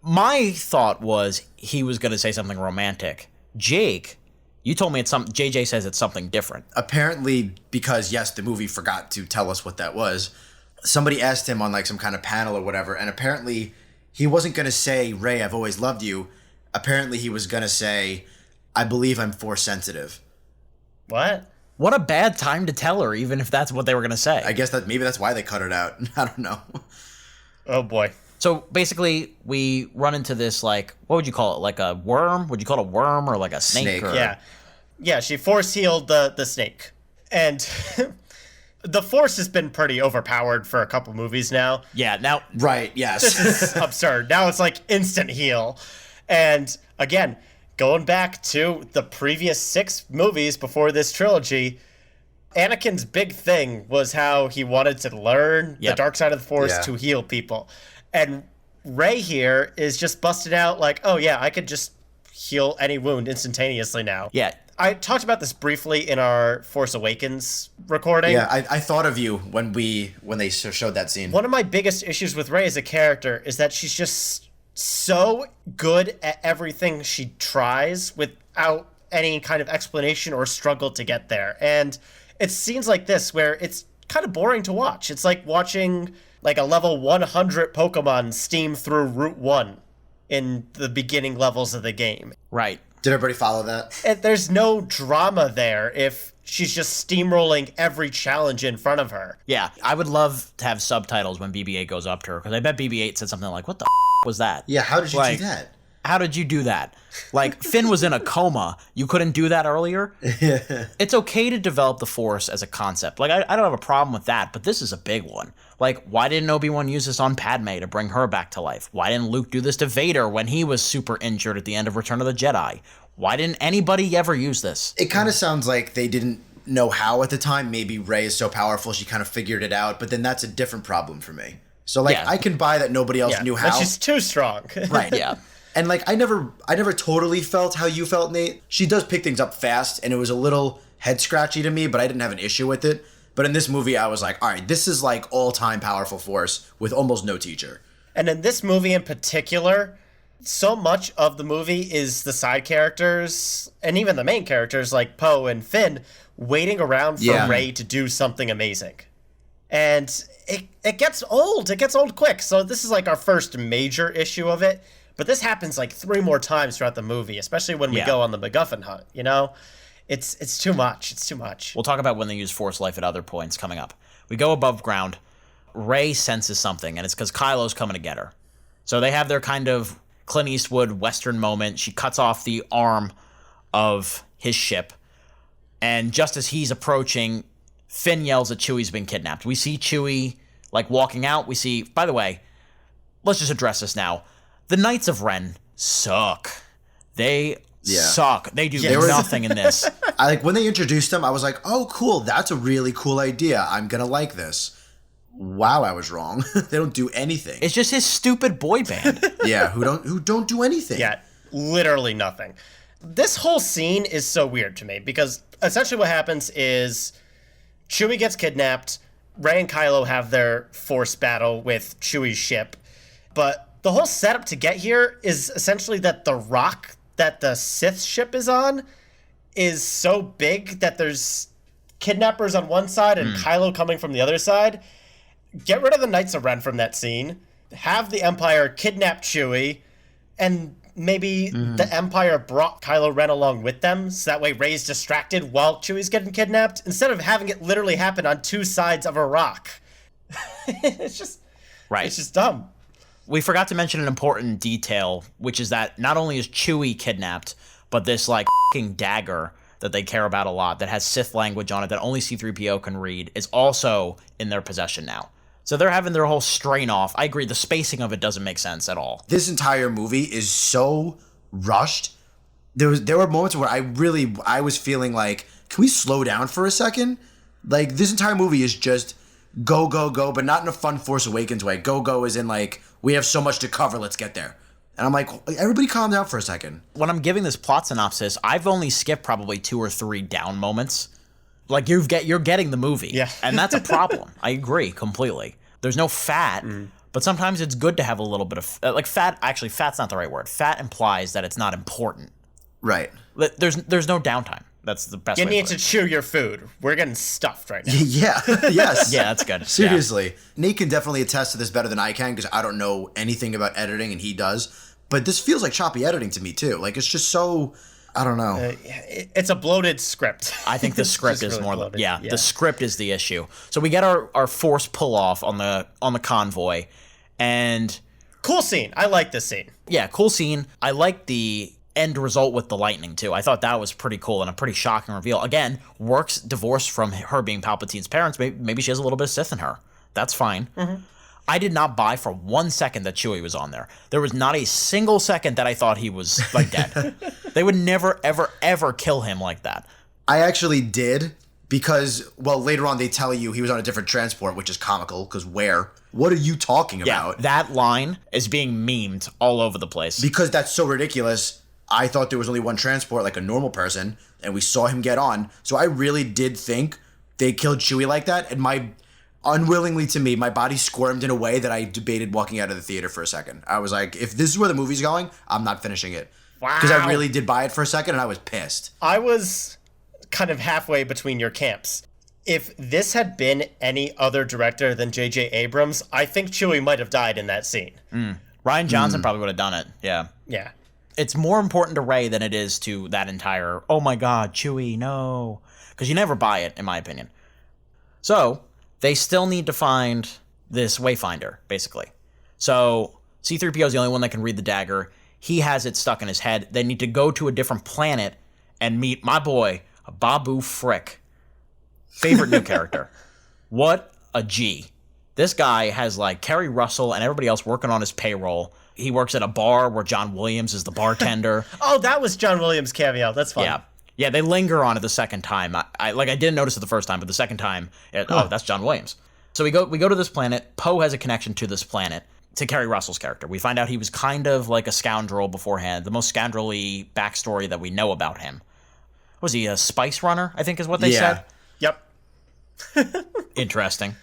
My thought was he was going to say something romantic. Jake, you told me JJ says it's something different. Apparently, because, yes, the movie forgot to tell us what that was, somebody asked him on, like, some kind of panel or whatever, and apparently he wasn't going to say, Rey, I've always loved you. apparently he was gonna say, I believe I'm Force sensitive. What? What a bad time to tell her, even if that's what they were going to say. I guess maybe that's why they cut it out. I don't know. Oh boy. So basically, we run into this, like, what would you call it? Like a worm? Would you call it a worm or like a snake? Or... Yeah, she force healed the snake. And the Force has been pretty overpowered for a couple movies now. Yeah, now... Right, yes. This is absurd. Now it's like instant heal. And again, going back to the previous 6 movies before this trilogy, Anakin's big thing was how he wanted to learn the dark side of the Force to heal people. And Rey here is just busted out like, oh yeah, I could just heal any wound instantaneously now. Yeah. I talked about this briefly in our Force Awakens recording. Yeah, I thought of you when they showed that scene. One of my biggest issues with Rey as a character is that she's just so good at everything she tries without any kind of explanation or struggle to get there. And it's scenes like this where it's kind of boring to watch. It's like watching like a level 100 Pokemon steam through Route 1 in the beginning levels of the game. Right. Did everybody follow that? And there's no drama there if she's just steamrolling every challenge in front of her. Yeah, I would love to have subtitles when BB-8 goes up to her, because I bet BB-8 said something like, what the was that? Yeah, how did you do that? How did you do that? Like, Finn was in a coma. You couldn't do that earlier? It's okay to develop the Force as a concept. Like, I don't have a problem with that, but this is a big one. Like, why didn't Obi-Wan use this on Padme to bring her back to life? Why didn't Luke do this to Vader when he was super injured at the end of Return of the Jedi? Why didn't anybody ever use this? It kind of sounds like they didn't know how at the time. Maybe Rey is so powerful she kind of figured it out, but then that's a different problem for me. So, like, I can buy that nobody else knew how. But she's too strong. Right, yeah. And, like, I never totally felt how you felt, Nate. She does pick things up fast, and it was a little head-scratchy to me, but I didn't have an issue with it. But in this movie, I was like, all right, this is, like, all-time powerful Force with almost no teacher. And in this movie in particular, so much of the movie is the side characters, and even the main characters, like Poe and Finn, waiting around for Rey to do something amazing. And it gets old. It gets old quick. So this is, like, our first major issue of it. But this happens like 3 more times throughout the movie, especially when we go on the MacGuffin hunt, you know? It's too much. It's too much. We'll talk about when they use Force life at other points coming up. We go above ground. Rey senses something, and it's because Kylo's coming to get her. So they have their kind of Clint Eastwood Western moment. She cuts off the arm of his ship, and just as he's approaching, Finn yells that Chewie's been kidnapped. We see Chewie, like, walking out. We see, by the way, let's just address this now. The Knights of Ren suck. They suck. They do nothing in this. When they introduced them, I was like, oh, cool. That's a really cool idea. I'm going to like this. Wow, I was wrong. They don't do anything. It's just his stupid boy band. Yeah, who don't do anything. Yeah, literally nothing. This whole scene is so weird to me because essentially what happens is Chewie gets kidnapped. Rey and Kylo have their Force battle with Chewie's ship. But the whole setup to get here is essentially that the rock that the Sith ship is on is so big that there's kidnappers on one side and Kylo coming from the other side. Get rid of the Knights of Ren from that scene. Have the Empire kidnap Chewie, and maybe the Empire brought Kylo Ren along with them, so that way Rey's distracted while Chewie's getting kidnapped, instead of having it literally happen on 2 sides of a rock. It's just dumb. We forgot to mention an important detail, which is that not only is Chewie kidnapped, but this, like, f***ing dagger that they care about a lot, that has Sith language on it that only C-3PO can read, is also in their possession now. So they're having their whole strain off. I agree, the spacing of it doesn't make sense at all. This entire movie is so rushed. There were moments where I was feeling like, can we slow down for a second? Like, this entire movie is just go, go, go, but not in a fun Force Awakens way. Go, go is in, like, we have so much to cover, let's get there. And I'm like, everybody calm down for a second. When I'm giving this plot synopsis, I've only skipped probably 2 or 3 down moments. Like, you're getting the movie. Yeah. And that's a problem. I agree completely. There's no fat, but sometimes it's good to have a little bit of, fat. Actually, fat's not the right word. Fat implies that it's not important. Right. There's no downtime. That's the best way You need to chew your food. We're getting stuffed right now. Yeah. Yes. Yeah, that's good. Seriously. Yeah. Nate can definitely attest to this better than I can because I don't know anything about editing and he does. But this feels like choppy editing to me too. Like it's just so, I don't know. It's a bloated script. I think the script is really more, bloated. yeah, the script is the issue. So we get our force pull off on the convoy, and cool scene. I like this scene. Yeah, cool scene. I like the end result with the lightning too. I thought that was pretty cool and a pretty shocking reveal. Again, works divorced from her being Palpatine's parents. Maybe she has a little bit of Sith in her. That's fine. Mm-hmm. I did not buy for 1 second that Chewie was on there. There was not a single second that I thought he was like dead. They would never, ever, ever kill him like that. I actually did because, well, later on they tell you he was on a different transport, which is comical because where? What are you talking about? Yeah, that line is being memed all over the place. Because that's so ridiculous. I thought there was only one transport, like a normal person, and we saw him get on. So I really did think they killed Chewie like that, and unwillingly to me, my body squirmed in a way that I debated walking out of the theater for a second. I was like, if this is where the movie's going, I'm not finishing it. Wow. Because I really did buy it for a second, and I was pissed. I was kind of halfway between your camps. If this had been any other director than J.J. Abrams, I think Chewie might have died in that scene. Rian Johnson probably would have done it. Yeah. Yeah. It's more important to Rey than it is to that entire, oh my god, Chewie, no. Because you never buy it, in my opinion. So they still need to find this Wayfinder, basically. So C-3PO is the only one that can read the dagger. He has it stuck in his head. They need to go to a different planet and meet my boy, Babu Frik. Favorite new character. What a G. This guy has like Kerry Russell and everybody else working on his payroll. He works at a bar where John Williams is the bartender. Oh, that was John Williams' cameo. That's fun. Yeah. Yeah, they linger on it the second time. I didn't notice it the first time, but the second time, oh, that's John Williams. So we go to this planet. Poe has a connection to this planet, to Kerry Russell's character. We find out he was kind of like a scoundrel beforehand, the most scoundrelly backstory that we know about him. Was he a spice runner, I think is what they said? Yep. Interesting.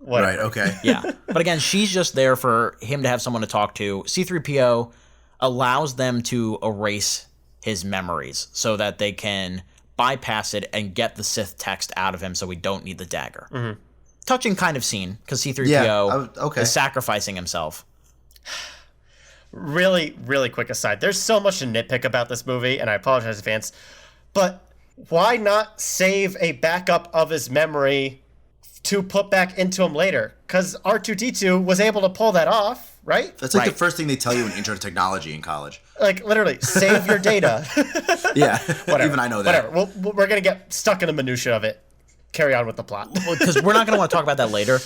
Whatever. Right, okay. Yeah. But again, she's just there for him to have someone to talk to. C-3PO allows them to erase his memories so that they can bypass it and get the Sith text out of him so we don't need the dagger. Mm-hmm. Touching kind of scene, because C-3PO okay. is sacrificing himself. Really, really quick aside. There's so much to nitpick about this movie, and I apologize in advance, but why not save a backup of his memory to put back into him later? Because R2-D2 was able to pull that off, right? That's like the first thing they tell you in intro to technology in college. Like, literally, save your data. Yeah, Whatever. Even I know that. Whatever. We're going to get stuck in the minutia of it. Carry on with the plot. Because we're not going to want to talk about that later.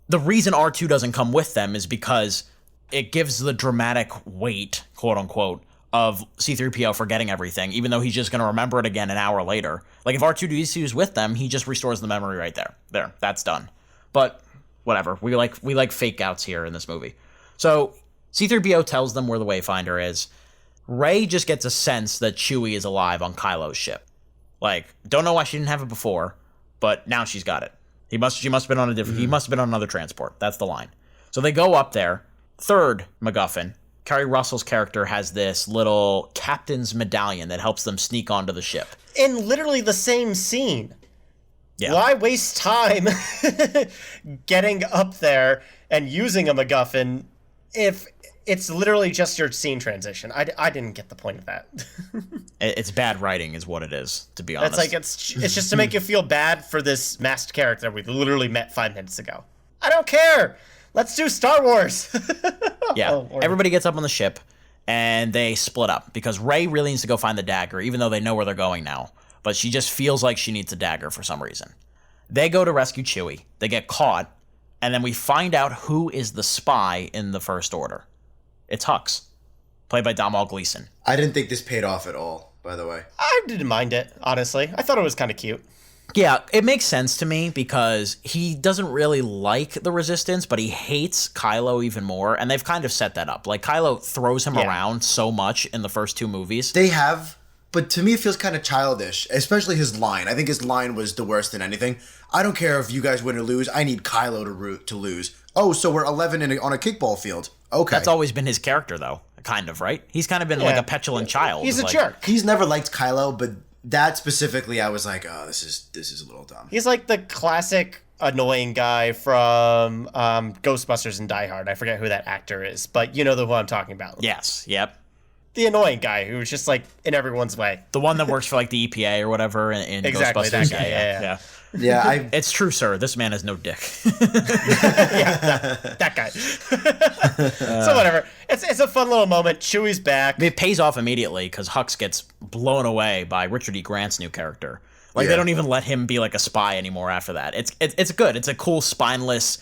The reason R2 doesn't come with them is because it gives the dramatic weight, quote unquote, of C-3PO forgetting everything, even though he's just going to remember it again an hour later. Like, if R2-D2 is with them, he just restores the memory right there. There, that's done. But whatever. We like fake outs here in this movie. So C-3PO tells them where the Wayfinder is. Rey just gets a sense that Chewie is alive on Kylo's ship. Like, don't know why she didn't have it before, but now she's got it. She must have been on a different. He must have been on another transport. That's the line. So they go up there. Third MacGuffin. Kerry Russell's character has this little captain's medallion that helps them sneak onto the ship. In literally the same scene. Yeah. Why waste time getting up there and using a MacGuffin if it's literally just your scene transition? I didn't get the point of that. It's bad writing is what it is, to be honest. It's like it's just to make you feel bad for this masked character we literally met 5 minutes ago. I don't care. Let's do Star Wars. Yeah. Everybody gets up on the ship and they split up because Rey really needs to go find the dagger, even though they know where they're going now. But she just feels like she needs a dagger for some reason. They go to rescue Chewie. They get caught. And then we find out who is the spy in the First Order. It's Hux, played by Domhnall Gleeson. I didn't think this paid off at all, by the way. I didn't mind it, honestly. I thought it was kind of cute. Yeah, it makes sense to me because he doesn't really like the Resistance, but he hates Kylo even more, and they've kind of set that up. Like, Kylo throws him around so much in the first 2 movies. They have, but to me it feels kind of childish, especially his line. I think his line was the worst than anything. I don't care if you guys win or lose, I need Kylo to lose. Oh, so we're 11 on a kickball field. Okay. That's always been his character, though, kind of, right? He's kind of been like a petulant child. He's a like, jerk. He's never liked Kylo, but that specifically, I was like, oh, this is a little dumb. He's like the classic annoying guy from Ghostbusters and Die Hard. I forget who that actor is, but you know the one I'm talking about. Yes. Yep. The annoying guy who's just like in everyone's way. The one that works for like the EPA or whatever in Exactly, Ghostbusters. that guy, yeah. Yeah, It's true, sir. This man has no dick. That guy. So whatever. It's a fun little moment. Chewie's back. It pays off immediately because Hux gets blown away by Richard E. Grant's new character. Like, they don't even let him be like a spy anymore after that. It's good. It's a cool, spineless,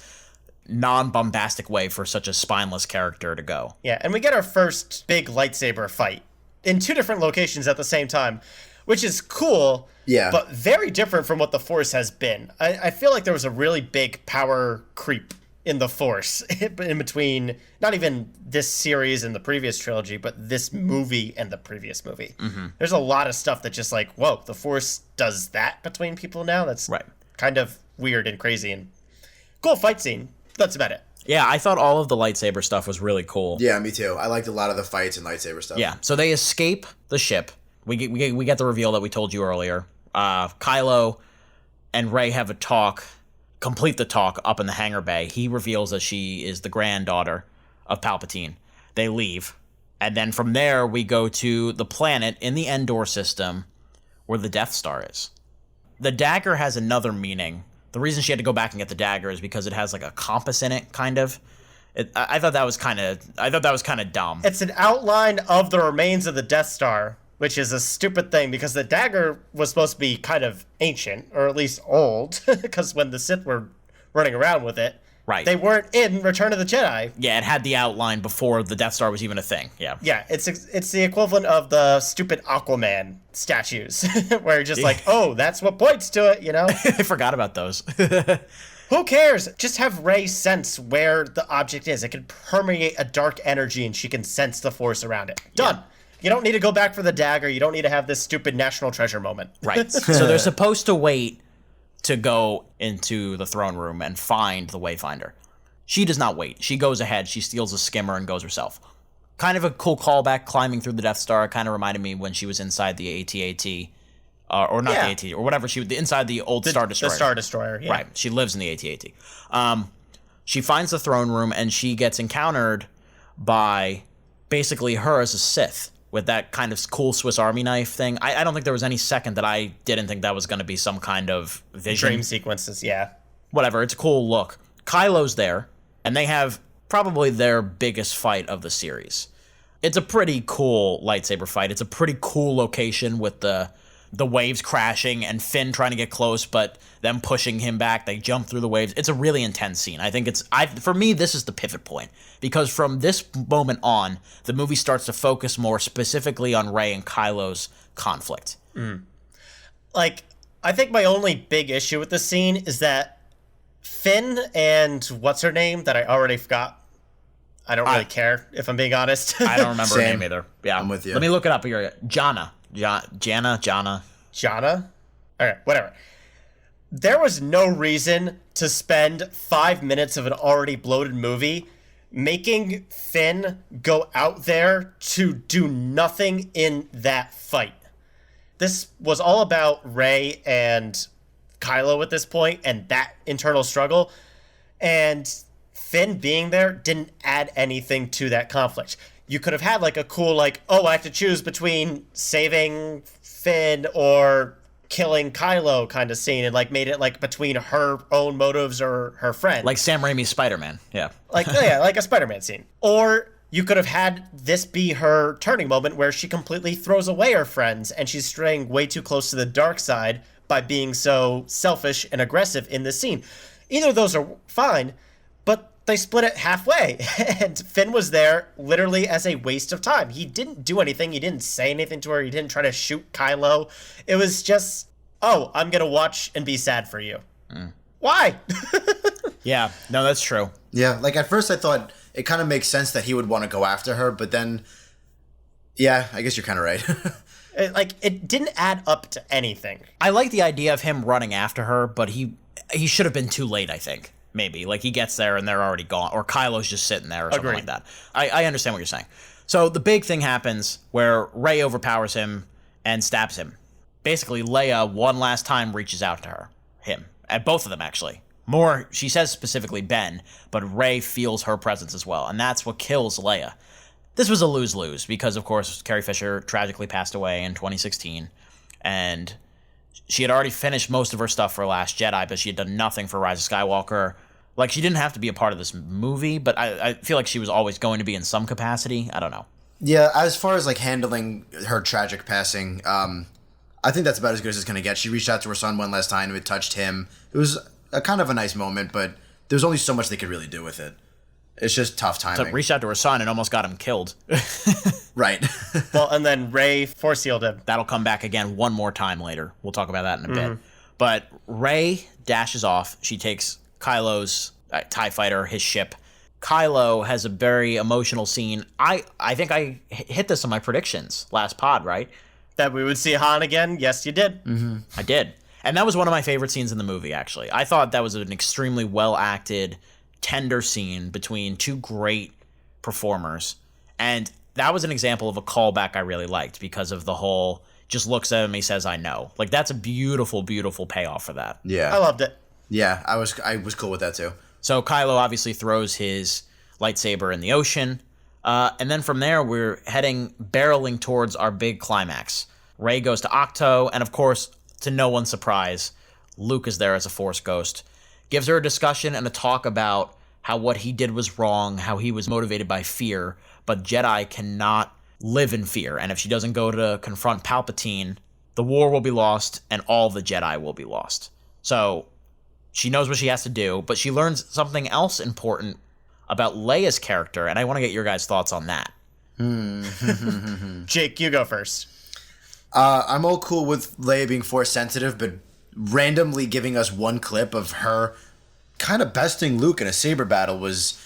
non-bombastic way for such a spineless character to go. Yeah, and we get our first big lightsaber fight in 2 different locations at the same time, which is cool, but very different from what the Force has been. I feel like there was a really big power creep in the Force in between not even this series and the previous trilogy, but this movie and the previous movie. Mm-hmm. There's a lot of stuff that just like, whoa, the Force does that between people now? That's kind of weird and crazy and cool fight scene. That's about it. Yeah, I thought all of the lightsaber stuff was really cool. Yeah, me too. I liked a lot of the fights and lightsaber stuff. Yeah, so they escape the ship. We get the reveal that we told you earlier. Kylo and Rey have a talk, complete the talk up in the hangar bay. He reveals that she is the granddaughter of Palpatine. They leave. And then from there, we go to the planet in the Endor system where the Death Star is. The dagger has another meaning. The reason she had to go back and get the dagger is because it has like a compass in it, kind of. I thought that was kind of dumb. It's an outline of the remains of the Death Star, which is a stupid thing because the dagger was supposed to be kind of ancient, or at least old, because when the Sith were running around with it, they weren't in Return of the Jedi. Yeah, it had the outline before the Death Star was even a thing. Yeah. Yeah, it's the equivalent of the stupid Aquaman statues, where you're just like, oh, that's what points to it, you know? I forgot about those. Who cares? Just have Rey sense where the object is. It can permeate a dark energy and she can sense the Force around it. Done. Yeah. You don't need to go back for the dagger. You don't need to have this stupid national treasure moment. Right. So they're supposed to wait to go into the throne room and find the Wayfinder. She does not wait. She goes ahead. She steals a skimmer and goes herself. Kind of a cool callback, climbing through the Death Star. Kind of reminded me when she was inside the AT-AT. Or not the AT, or whatever she was inside the old Star Destroyer. The Star Destroyer, yeah. Right. She lives in the AT-AT. She finds the throne room and she gets encountered by basically her as a Sith with that kind of cool Swiss Army knife thing. I don't think there was any second that I didn't think that was going to be some kind of vision. Dream sequences, yeah. Whatever. It's a cool look. Kylo's there, and they have probably their biggest fight of the series. It's a pretty cool lightsaber fight. It's a pretty cool location with the waves crashing and Finn trying to get close, but them pushing him back. They jump through the waves. It's a really intense scene. I think for me, this is the pivot point, because from this moment on, the movie starts to focus more specifically on Rey and Kylo's conflict. Like, I think my only big issue with this scene is that Finn and what's her name that I already forgot. I don't really care, if I'm being honest. I don't remember her name either. Yeah, I'm with you. Let me look it up here. Jana. Jana? All right, whatever. There was no reason to spend 5 minutes of an already bloated movie making Finn go out there to do nothing in that fight. This was all about Rey and Kylo at this point and that internal struggle. And Finn being there didn't add anything to that conflict. You could have had like a cool, like, oh, I have to choose between saving Finn or killing Kylo kind of scene, and like made it like between her own motives or her friend. Like Sam Raimi's Spider-Man. Yeah. Like, yeah, like a Spider-Man scene. Or you could have had this be her turning moment where she completely throws away her friends and she's straying way too close to the dark side by being so selfish and aggressive in this scene. Either of those are fine, but they split it halfway, and Finn was there literally as a waste of time. He didn't do anything. He didn't say anything to her. He didn't try to shoot Kylo. It was just, oh, I'm going to watch and be sad for you. Why? Yeah, no, that's true. Yeah, like at first I thought it kind of makes sense that he would want to go after her, but then, yeah, I guess you're kind of right. It didn't add up to anything. I like the idea of him running after her, but he should have been too late, I think. Maybe. Like, he gets there and they're already gone. Or Kylo's just sitting there or something like that. I understand what you're saying. So the big thing happens where Rey overpowers him and stabs him. Basically, Leia, one last time, reaches out to him. At both of them, actually. She says specifically Ben, but Rey feels her presence as well, and that's what kills Leia. This was a lose-lose because, of course, Carrie Fisher tragically passed away in 2016, and she had already finished most of her stuff for Last Jedi, but she had done nothing for Rise of Skywalker. Like, she didn't have to be a part of this movie, but I feel like she was always going to be in some capacity. I don't know. Yeah, as far as, like, handling her tragic passing, I think that's about as good as it's going to get. She reached out to her son one last time, and it touched him. It was a kind of a nice moment, but there's only so much they could really do with it. It's just tough timing. So reached out to her son and almost got him killed. Right. Well, and then Rey force healed him. That'll come back again one more time later. We'll talk about that in a bit. But Rey dashes off. She takes Kylo's TIE fighter, his ship. Kylo has a very emotional scene. I think I hit this on my predictions last pod, right? That we would see Han again? Yes, you did. Mm-hmm. I did. And that was one of my favorite scenes in the movie, actually. I thought that was an extremely well-acted, tender scene between two great performers. And that was an example of a callback I really liked because of the whole just looks at him, he says, I know. Like, that's a beautiful, beautiful payoff for that. Yeah. I loved it. Yeah, I was cool with that too. So Kylo obviously throws his lightsaber in the ocean. And then from there, we're barreling towards our big climax. Rey goes to Octo, and of course, to no one's surprise, Luke is there as a Force ghost. Gives her a discussion and a talk about how what he did was wrong, how he was motivated by fear, but Jedi cannot live in fear. And if she doesn't go to confront Palpatine, the war will be lost and all the Jedi will be lost. So she knows what she has to do, but she learns something else important about Leia's character, and I want to get your guys' thoughts on that. Jake, you go first. I'm all cool with Leia being Force sensitive, but randomly giving us one clip of her kind of besting Luke in a saber battle was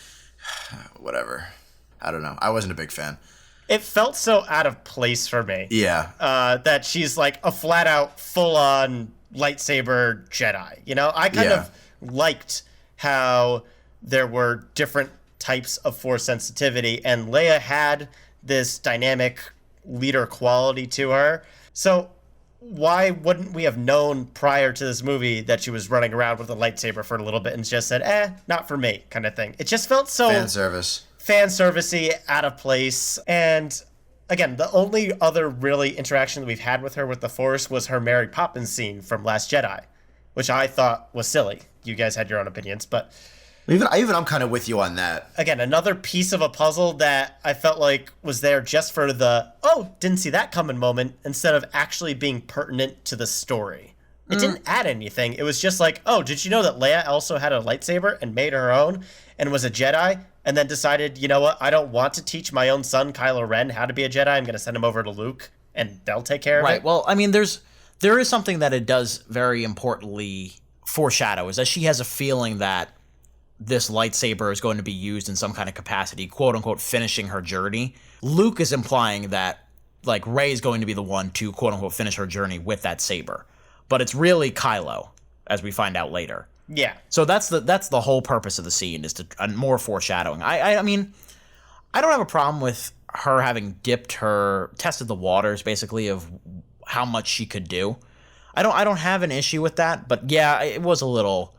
whatever. I don't know. I wasn't a big fan. It felt so out of place for me. Yeah. That she's like a flat out, full on lightsaber Jedi. You know, I kind of liked how there were different types of Force sensitivity, and Leia had this dynamic leader quality to her. So why wouldn't we have known prior to this movie that she was running around with a lightsaber for a little bit and just said, not for me, kind of thing. It just felt so fan servicey, out of place. And again, the only other really interaction that we've had with her with the Force was her Mary Poppins scene from Last Jedi, which I thought was silly. You guys had your own opinions, but Even I'm kind of with you on that. Again, another piece of a puzzle that I felt like was there just for the, didn't see that coming moment, instead of actually being pertinent to the story. It didn't add anything. It was just like, did you know that Leia also had a lightsaber and made her own and was a Jedi, and then decided, you know what, I don't want to teach my own son, Kylo Ren, how to be a Jedi. I'm going to send him over to Luke, and they'll take care of it. Right. Well, I mean, there is something that it does very importantly foreshadow, is that she has a feeling that this lightsaber is going to be used in some kind of capacity, quote unquote, finishing her journey. Luke is implying that, like, Rey is going to be the one to, quote unquote, finish her journey with that saber. But it's really Kylo, as we find out later. Yeah. So that's the whole purpose of the scene, is to more foreshadowing. I mean, I don't have a problem with her having tested the waters, basically, of how much she could do. I don't have an issue with that, but yeah, it was a little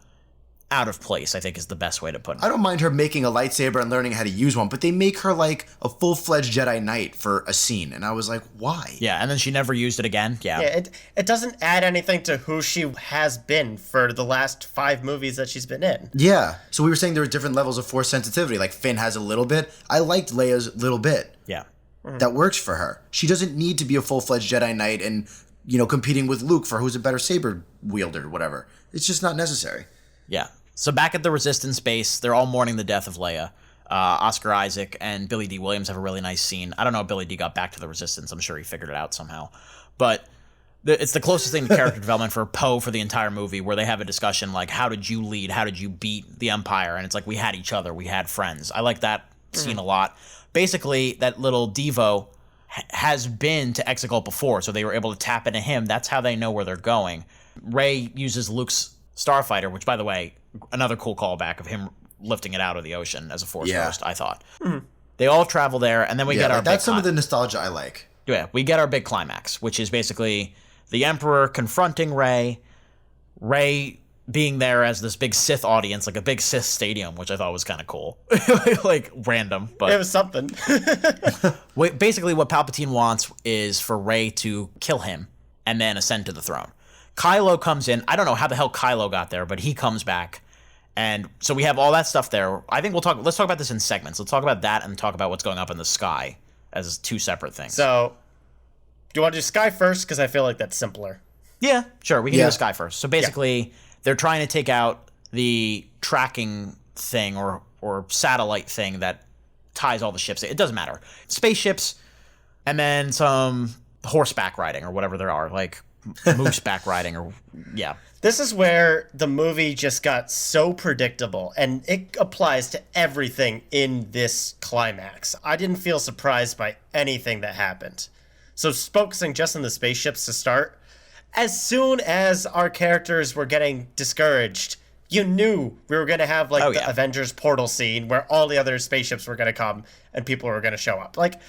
out of place, I think, is the best way to put it. I don't mind her making a lightsaber and learning how to use one, but they make her like a full-fledged Jedi Knight for a scene, and I was like, why? Yeah, and then she never used it again. Yeah. It doesn't add anything to who she has been for the last 5 movies that she's been in. Yeah. So we were saying there were different levels of Force sensitivity. Like Finn has a little bit. I liked Leia's little bit. Yeah. That works for her. She doesn't need to be a full-fledged Jedi Knight and, competing with Luke for who's a better saber wielder or whatever. It's just not necessary. Yeah. So back at the Resistance base, they're all mourning the death of Leia. Oscar Isaac and Billy D. Williams have a really nice scene. I don't know if Billy D. got back to the Resistance. I'm sure he figured it out somehow. But it's the closest thing to character development for Poe for the entire movie, where they have a discussion like, how did you lead? How did you beat the Empire? And it's like, we had each other. We had friends. I like that scene a lot. Basically, that little Devo has been to Exegol before, so they were able to tap into him. That's how they know where they're going. Rey uses Luke's Starfighter, which, by the way, another cool callback of him lifting it out of the ocean as a Force ghost, I thought. They all travel there, and then we get our that's some of the nostalgia I like. Yeah, we get our big climax, which is basically the Emperor confronting Rey, Rey being there as this big Sith audience, like a big Sith stadium, which I thought was kind of cool. Like, random, but... It was something. Basically, what Palpatine wants is for Rey to kill him and then ascend to the throne. Kylo comes in. I don't know how the hell Kylo got there, but he comes back. And so we have all that stuff there. I think let's talk about this in segments. Let's talk about that and talk about what's going up in the sky as two separate things. So, do you want to do Sky first? Because I feel like that's simpler. Yeah, sure. We can do the sky first. So basically, they're trying to take out the tracking thing or satellite thing that ties all the ships. It doesn't matter. Spaceships, and then some horseback riding or whatever there are, like mooseback riding or, yeah. This is where the movie just got so predictable, and it applies to everything in this climax. I didn't feel surprised by anything that happened. So focusing just on the spaceships to start, as soon as our characters were getting discouraged, you knew we were going to have the Avengers portal scene where all the other spaceships were going to come and people were going to show up. Like,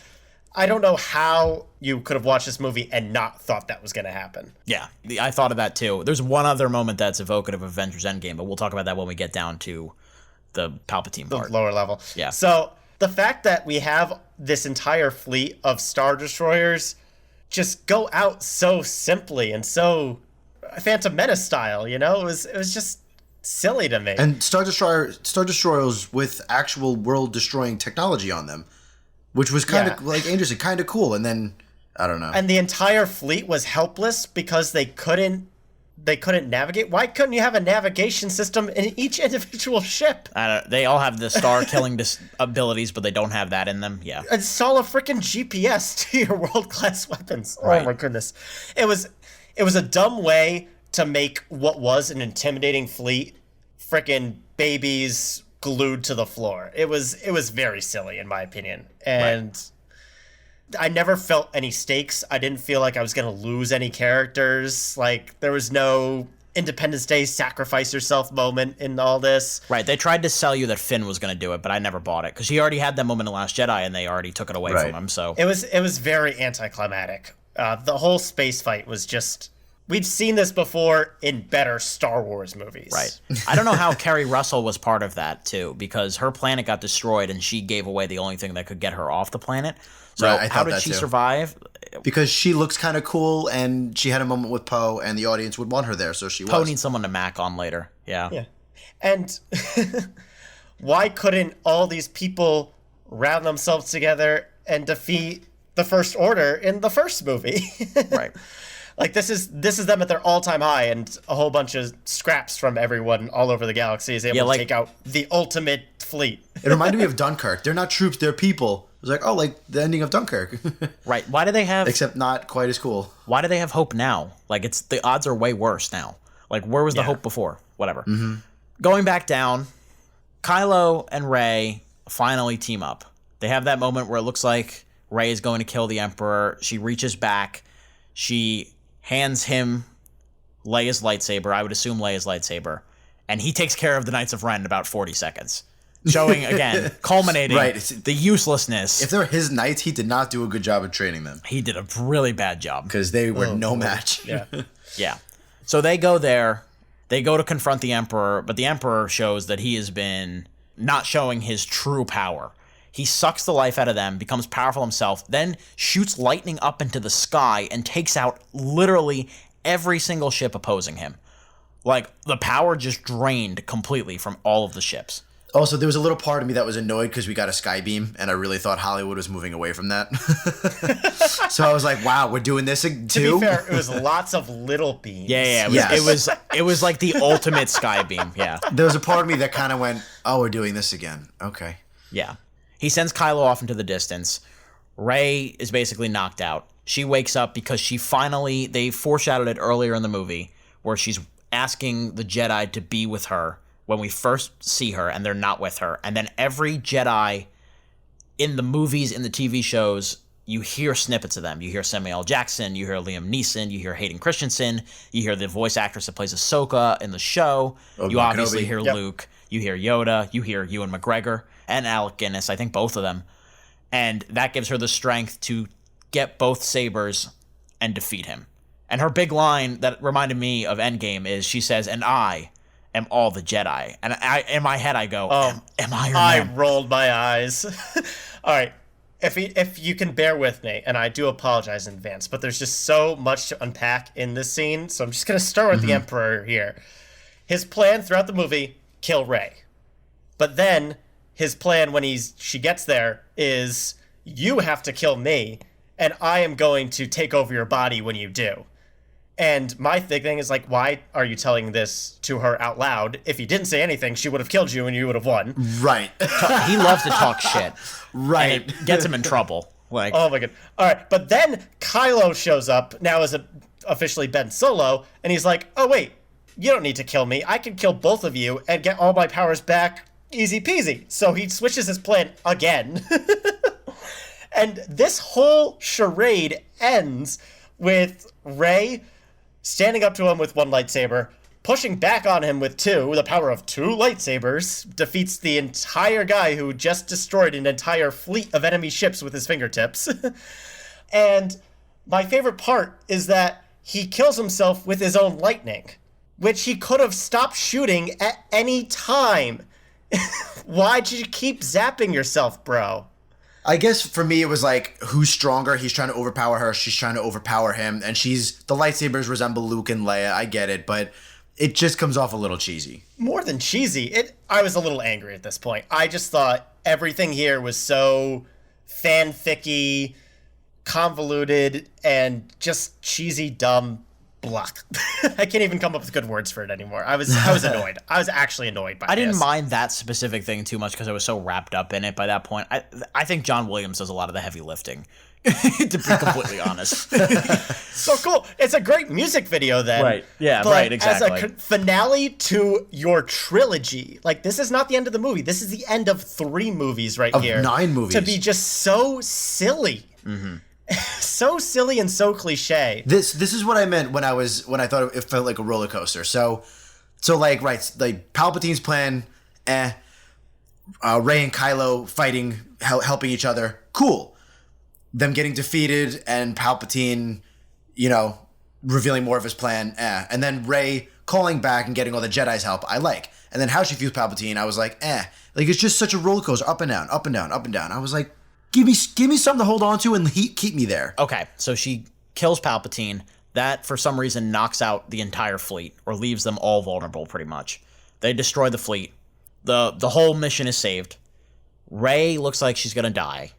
I don't know how you could have watched this movie and not thought that was going to happen. Yeah, I thought of that too. There's one other moment that's evocative of Avengers Endgame, but we'll talk about that when we get down to the Palpatine part. The lower level. Yeah. So the fact that we have this entire fleet of Star Destroyers just go out so simply and so Phantom Menace style, you know? It was just silly to me. And Star Destroyers with actual world-destroying technology on them, which was kind of, like Andrew said, kind of cool. And then, I don't know. And the entire fleet was helpless because they couldn't navigate. Why couldn't you have a navigation system in each individual ship? They all have the star-killing abilities, but they don't have that in them. Yeah. Install a freaking GPS to your world-class weapons. Right. Oh my goodness. It was a dumb way to make what was an intimidating fleet freaking babies glued to the floor. It was very silly in my opinion. And I never felt any stakes. I didn't feel like I was going to lose any characters. Like, there was no Independence Day sacrifice yourself moment in all this. Right. They tried to sell you that Finn was going to do it, but I never bought it because he already had that moment in Last Jedi and they already took it away from him. So it was very anticlimactic. The whole space fight was just... We'd seen this before in better Star Wars movies. Right. I don't know how Kerry Russell was part of that, too, because her planet got destroyed and she gave away the only thing that could get her off the planet. So how did she survive? Because she looks kind of cool and she had a moment with Poe and the audience would want her there, so she was. Poe needs someone to mac on later. Yeah. Yeah. And why couldn't all these people round themselves together and defeat the First Order in the first movie? Right. Like, this is them at their all-time high, and a whole bunch of scraps from everyone all over the galaxy is able to take out the ultimate fleet. It reminded me of Dunkirk. They're not troops, they're people. It was like, oh, like the ending of Dunkirk. Right. Why do they have... Except not quite as cool. Why do they have hope now? Like, the odds are way worse now. Like, where was the hope before? Whatever. Mm-hmm. Going back down, Kylo and Rey finally team up. They have that moment where it looks like Rey is going to kill the Emperor. She reaches back. She hands him Leia's lightsaber. I would assume Leia's lightsaber. And he takes care of the Knights of Ren in about 40 seconds. Showing, again, culminating the uselessness. If they're his knights, he did not do a good job of training them. He did a really bad job. Because they were no match. Yeah. Yeah. So they go there. They go to confront the Emperor, but the Emperor shows that he has been not showing his true power. He sucks the life out of them, becomes powerful himself, then shoots lightning up into the sky and takes out literally every single ship opposing him. Like, the power just drained completely from all of the ships. Also, there was a little part of me that was annoyed because we got a sky beam, and I really thought Hollywood was moving away from that. So I was like, wow, we're doing this too? To be fair, it was lots of little beams. Yeah, it was like the ultimate sky beam, yeah. There was a part of me that kind of went, oh, we're doing this again. Okay. Yeah. He sends Kylo off into the distance. Rey is basically knocked out. She wakes up because they foreshadowed it earlier in the movie, where she's asking the Jedi to be with her when we first see her, and they're not with her. And then every Jedi in the movies, in the TV shows, you hear snippets of them. You hear Samuel L. Jackson, you hear Liam Neeson, you hear Hayden Christensen, you hear the voice actress that plays Ahsoka in the show. You obviously hear Luke, you hear Yoda, you hear Ewan McGregor, and Alec Guinness, I think both of them. And that gives her the strength to get both sabers and defeat him. And her big line that reminded me of Endgame is she says, "And I am all the Jedi. And in my head, I go, am Iron I Man? rolled my eyes. All right. If you can bear with me, and I do apologize in advance, but there's just so much to unpack in this scene, so I'm just going to start with the Emperor here. His plan throughout the movie, kill Rey. But then his plan when she gets there is, you have to kill me, and I am going to take over your body when you do. And my thing is, like, why are you telling this to her out loud? If you didn't say anything, she would have killed you and you would have won. Right. He loves to talk shit. Right. And it gets him in trouble. Like, oh my god. All right, but then Kylo shows up, now as officially Ben Solo, and he's like, oh wait, you don't need to kill me. I can kill both of you and get all my powers back easy peasy. So he switches his plan again. And this whole charade ends with Rey standing up to him with one lightsaber, pushing back on him with two. The power of two lightsabers defeats the entire guy who just destroyed an entire fleet of enemy ships with his fingertips. And my favorite part is that he kills himself with his own lightning, which he could have stopped shooting at any time. Why'd you keep zapping yourself, bro? I guess for me, it was like, who's stronger? He's trying to overpower her. She's trying to overpower him. And the lightsabers resemble Luke and Leia. I get it, but it just comes off a little cheesy. More than cheesy. I was a little angry at this point. I just thought everything here was so fanficky, convoluted, and just cheesy, dumb, block. I can't even come up with good words for it anymore. I was annoyed. I was actually annoyed by this. I didn't mind that specific thing too much because I was so wrapped up in it by that point. I think John Williams does a lot of the heavy lifting, to be completely honest. So cool. It's a great music video then. Right. Yeah, but right, exactly. As a finale to your trilogy, like, this is not the end of the movie. This is the end of 3 movies right here. Of 9 movies. To be just so silly. Mm-hmm. So silly and so cliche. This is what I meant when I thought it felt like a roller coaster. So like, right, like Palpatine's plan, Rey and Kylo fighting, helping each other, cool. Them getting defeated and Palpatine, revealing more of his plan, and then Rey calling back and getting all the Jedi's help, I like. And then how she feels Palpatine, I was like, like, it's just such a roller coaster, up and down, up and down, up and down. I was like, Give me something to hold on to and keep me there. Okay, so she kills Palpatine. That, for some reason, knocks out the entire fleet, or leaves them all vulnerable, pretty much. They destroy the fleet. The whole mission is saved. Rey looks like she's gonna die.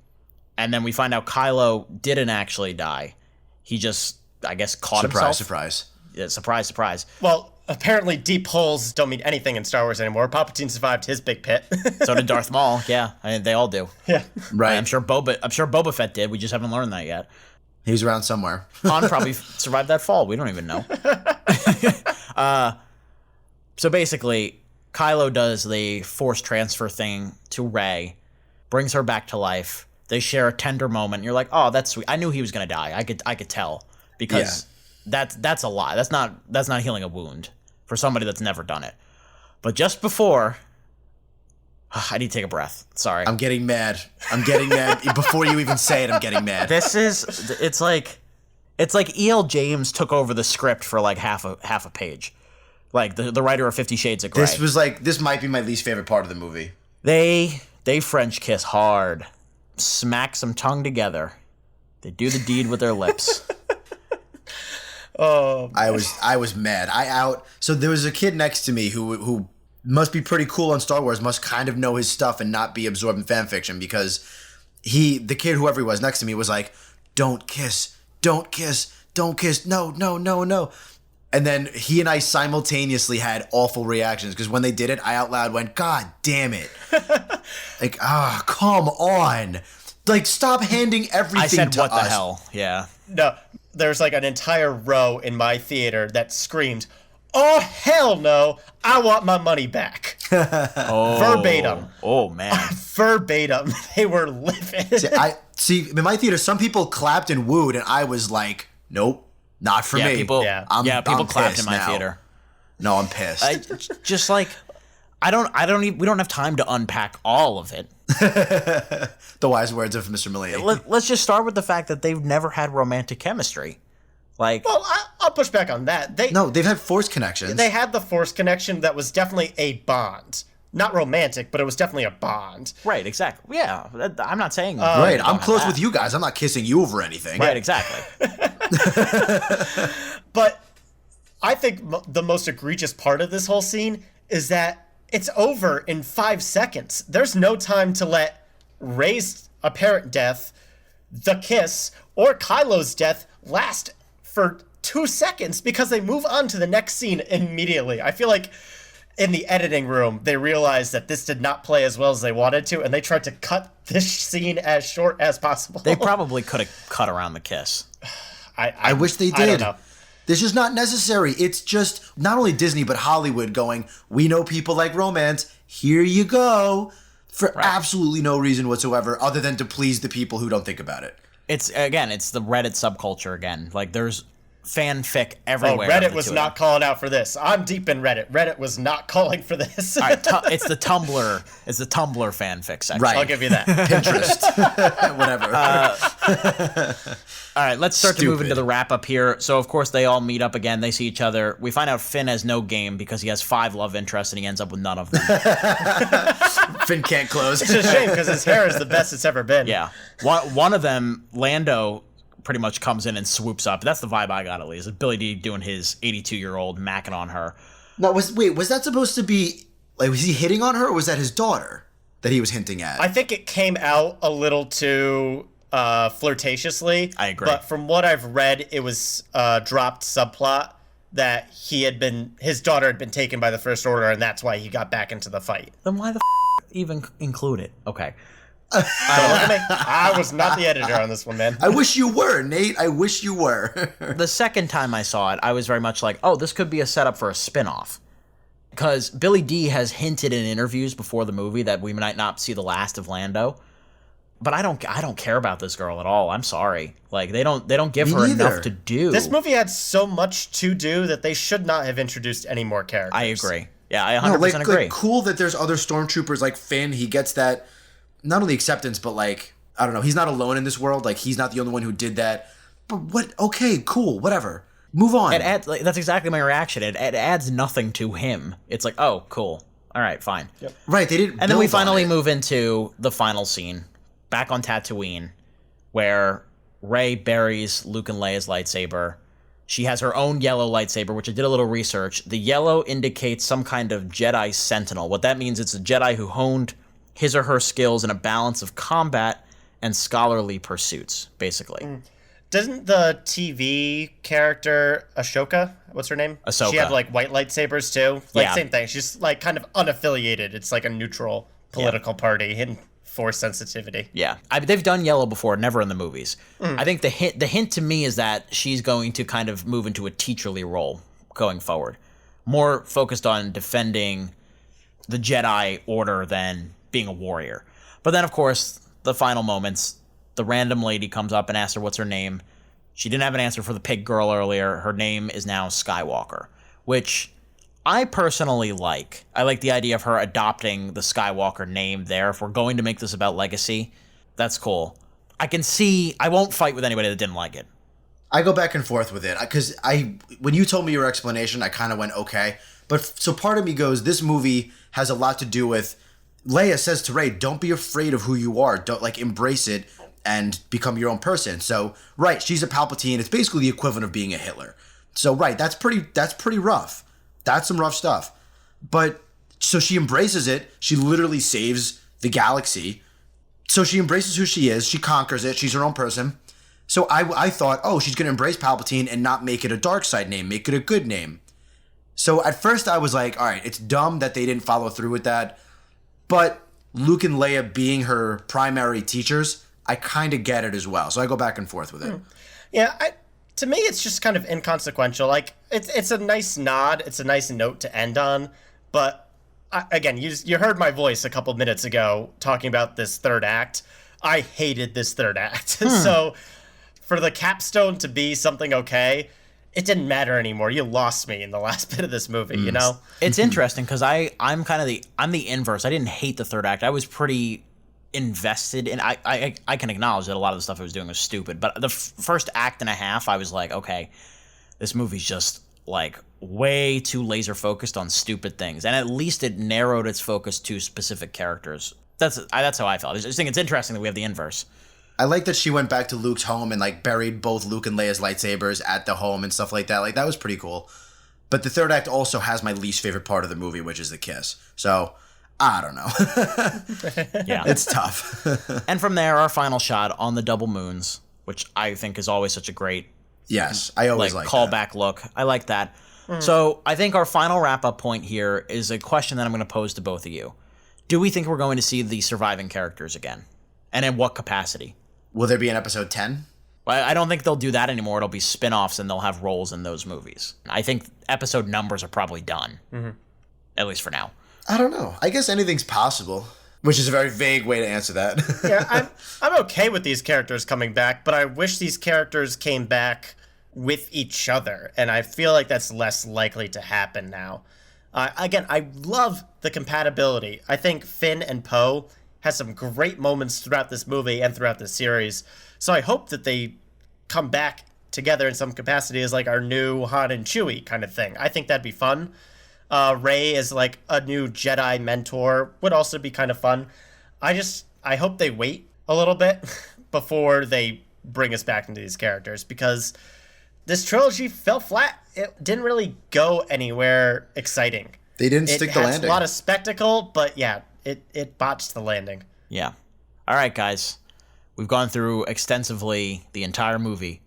And then we find out Kylo didn't actually die. He just, I guess, caught himself. Surprise. Yeah, surprise. Well, apparently deep holes don't mean anything in Star Wars anymore. Palpatine survived his big pit. So did Darth Maul. Yeah, they all do. Yeah, right. I'm sure Boba Fett did. We just haven't learned that yet. He's around somewhere. Han probably survived that fall. We don't even know. So basically, Kylo does the force transfer thing to Rey, brings her back to life. They share a tender moment. You're like, oh, that's sweet. I knew he was gonna die. I could tell because that's a lie. That's not healing a wound for somebody that's never done it. But just before, I need to take a breath. Sorry. I'm getting mad. Before you even say it, I'm getting mad. It's like E.L. James took over the script for like half a page. Like the writer of 50 Shades of Grey. This might be my least favorite part of the movie. They French kiss hard, smack some tongue together. They do the deed with their lips. Oh, I was mad. So there was a kid next to me who must be pretty cool on Star Wars, must kind of know his stuff and not be absorbed in fan fiction, because the kid, whoever he was next to me, was like, don't kiss, no. And then he and I simultaneously had awful reactions, because when they did it, I out loud went, God damn it. Like, come on. Like, stop handing everything to us. I said, what the hell? Yeah. No, there's like an entire row in my theater that screamed, oh, hell no, I want my money back. Verbatim. Oh, man. Verbatim. They were livid. See, in my theater, some people clapped and wooed, and I was like, nope, not for me. People clapped in my theater. No, I'm pissed. We don't have time to unpack all of it. The wise words of Mr. Millian. Let's just start with the fact that they've never had romantic chemistry. Like, Well, I'll push back on that. They've had Force connections. They had the Force connection that was definitely a bond. Not romantic, but it was definitely a bond. right, exactly. Yeah, I'm not saying right, we I'm don't close have with you guys. I'm not kissing you over anything. Right, exactly. But I think the most egregious part of this whole scene is that it's over in 5 seconds. There's no time to let Rey's apparent death, the kiss, or Kylo's death last for 2 seconds because they move on to the next scene immediately. I feel like in the editing room, they realized that this did not play as well as they wanted to, and they tried to cut this scene as short as possible. They probably could have cut around the kiss. I wish they did. I don't know. This is not necessary. It's just not only Disney, but Hollywood going, we know people like romance. Here you go. For absolutely no reason whatsoever other than to please the people who don't think about it. It's the Reddit subculture again. Like, there's fanfic everywhere. Reddit was not calling out for this. I'm deep in Reddit. Reddit was not calling for this. All right, it's the Tumblr fanfic section. Right. I'll give you that. Pinterest. Whatever. All right, let's start to move into the wrap-up here. So, of course, they all meet up again. They see each other. We find out Finn has no game because he has 5 love interests, and he ends up with none of them. Finn can't close. It's a shame because his hair is the best it's ever been. Yeah. One of them, Lando, pretty much comes in and swoops up. That's the vibe I got, at least. It's Billy D doing his 82-year-old macking on her. No, was that supposed to be, like, was he hitting on her, or was that his daughter that he was hinting at? I think it came out a little too flirtatiously. I agree. But from what I've read, it was dropped subplot that his daughter had been taken by the First Order, and that's why he got back into the fight. Then why the even include it? Okay. Don't look at me. I was not the editor on this one, man. I wish you were, Nate. I wish you were. The second time I saw it, I was very much like, oh, this could be a setup for a spin-off. Because Billy D has hinted in interviews before the movie that we might not see the last of Lando. But I don't care about this girl at all. I'm sorry. Like, they don't give her enough to do. This movie had so much to do that they should not have introduced any more characters. I agree. Yeah, I 100% agree. Like, cool that there's other stormtroopers like Finn. He gets that, not only acceptance, but, like, I don't know, he's not alone in this world. Like, he's not the only one who did that. But what? Okay, cool, whatever. Move on. That's exactly my reaction. It adds nothing to him. It's like, oh, cool. All right, fine. Yep. Right, they didn't. And then we finally move into the final scene, back on Tatooine, where Rey buries Luke and Leia's lightsaber. She has her own yellow lightsaber, which I did a little research. The yellow indicates some kind of Jedi sentinel. What that means, it's a Jedi who honed his or her skills in a balance of combat and scholarly pursuits, basically. Doesn't the TV character Ashoka, what's her name? Ahsoka. She had like white lightsabers too. Like Yeah. same thing. She's like kind of unaffiliated. It's like a neutral political party, hidden force sensitivity. Yeah, they've done yellow before, never in the movies. I think the hint to me is that she's going to kind of move into a teacherly role going forward, more focused on defending the Jedi Order than being a warrior. But then, of course, the final moments, the random lady comes up and asks her what's her name. She didn't have an answer for the pig girl earlier. Her name is now Skywalker, which I personally like. I like the idea of her adopting the Skywalker name there. If we're going to make this about legacy, that's cool. I won't fight with anybody that didn't like it. I go back and forth with it because when you told me your explanation, I kind of went okay. But so part of me goes, this movie has a lot to do with Leia says to Rey, "Don't be afraid of who you are. Don't embrace it and become your own person." So right, she's a Palpatine. It's basically the equivalent of being a Hitler. So right, that's pretty rough. That's some rough stuff. But so she embraces it. She literally saves the galaxy. So she embraces who she is. She conquers it. She's her own person. So I thought, oh, she's going to embrace Palpatine and not make it a dark side name, make it a good name. So at first I was like, all right, it's dumb that they didn't follow through with that. But Luke and Leia being her primary teachers, I kind of get it as well. So I go back and forth with it. Yeah, to me, it's just kind of inconsequential. Like, it's a nice nod. It's a nice note to end on. But, again, you heard my voice a couple minutes ago talking about this third act. I hated this third act. So, for the capstone to be something okay, it didn't matter anymore. You lost me in the last bit of this movie, you know? It's interesting because I'm the inverse. I didn't hate the third act. I was pretty invested in. I can acknowledge that a lot of the stuff I was doing was stupid, but the first act and a half, I was like, okay, this movie's just like way too laser focused on stupid things, and at least it narrowed its focus to specific characters. That's how I felt. I just think it's interesting that we have the inverse. I like that she went back to Luke's home and like buried both Luke and Leia's lightsabers at the home and stuff like that. Like that was pretty cool. But the third act also has my least favorite part of the movie, which is the kiss. So I don't know. Yeah, it's tough. And from there, our final shot on the double moons, which I think is always such a great I always like callback look. I like that. So I think our final wrap up point here is a question that I'm going to pose to both of you. Do we think we're going to see the surviving characters again? And in what capacity? Will there be an episode 10? Well, I don't think they'll do that anymore. It'll be spin-offs and they'll have roles in those movies. I think episode numbers are probably done. At least for now. I don't know. I guess anything's possible, which is a very vague way to answer that. Yeah, I'm okay with these characters coming back, but I wish these characters came back with each other, and I feel like that's less likely to happen now. Again, I love the compatibility. I think Finn and Poe has some great moments throughout this movie and throughout this series. So I hope that they come back together in some capacity as like our new Han and Chewie kind of thing. I think that'd be fun. Rey as like a new Jedi mentor would also be kind of fun. I hope they wait a little bit before they bring us back into these characters, because this trilogy fell flat. It didn't really go anywhere exciting. They didn't stick the landing. It has a lot of spectacle, but yeah, it botched the landing. Yeah. All right, guys. We've gone through extensively the entire movie.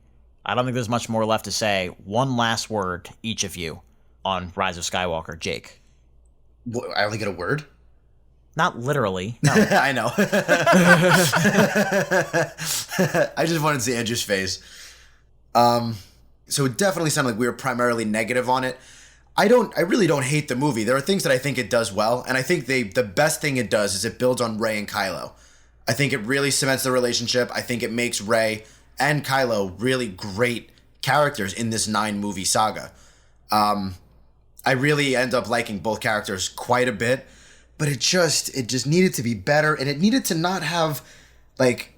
I don't think there's much more left to say. One last word, each of you, on Rise of Skywalker. Jake. I only get a word? Not literally. No. I know. I just wanted to see Andrew's face. So it definitely sounded like we were primarily negative on it. I really don't hate the movie. There are things that I think it does well, and I think the best thing it does is it builds on Rey and Kylo. I think it really cements the relationship. I think it makes Rey and Kylo really great characters in this 9-movie saga. I really end up liking both characters quite a bit, but it just needed to be better, and it needed to not have like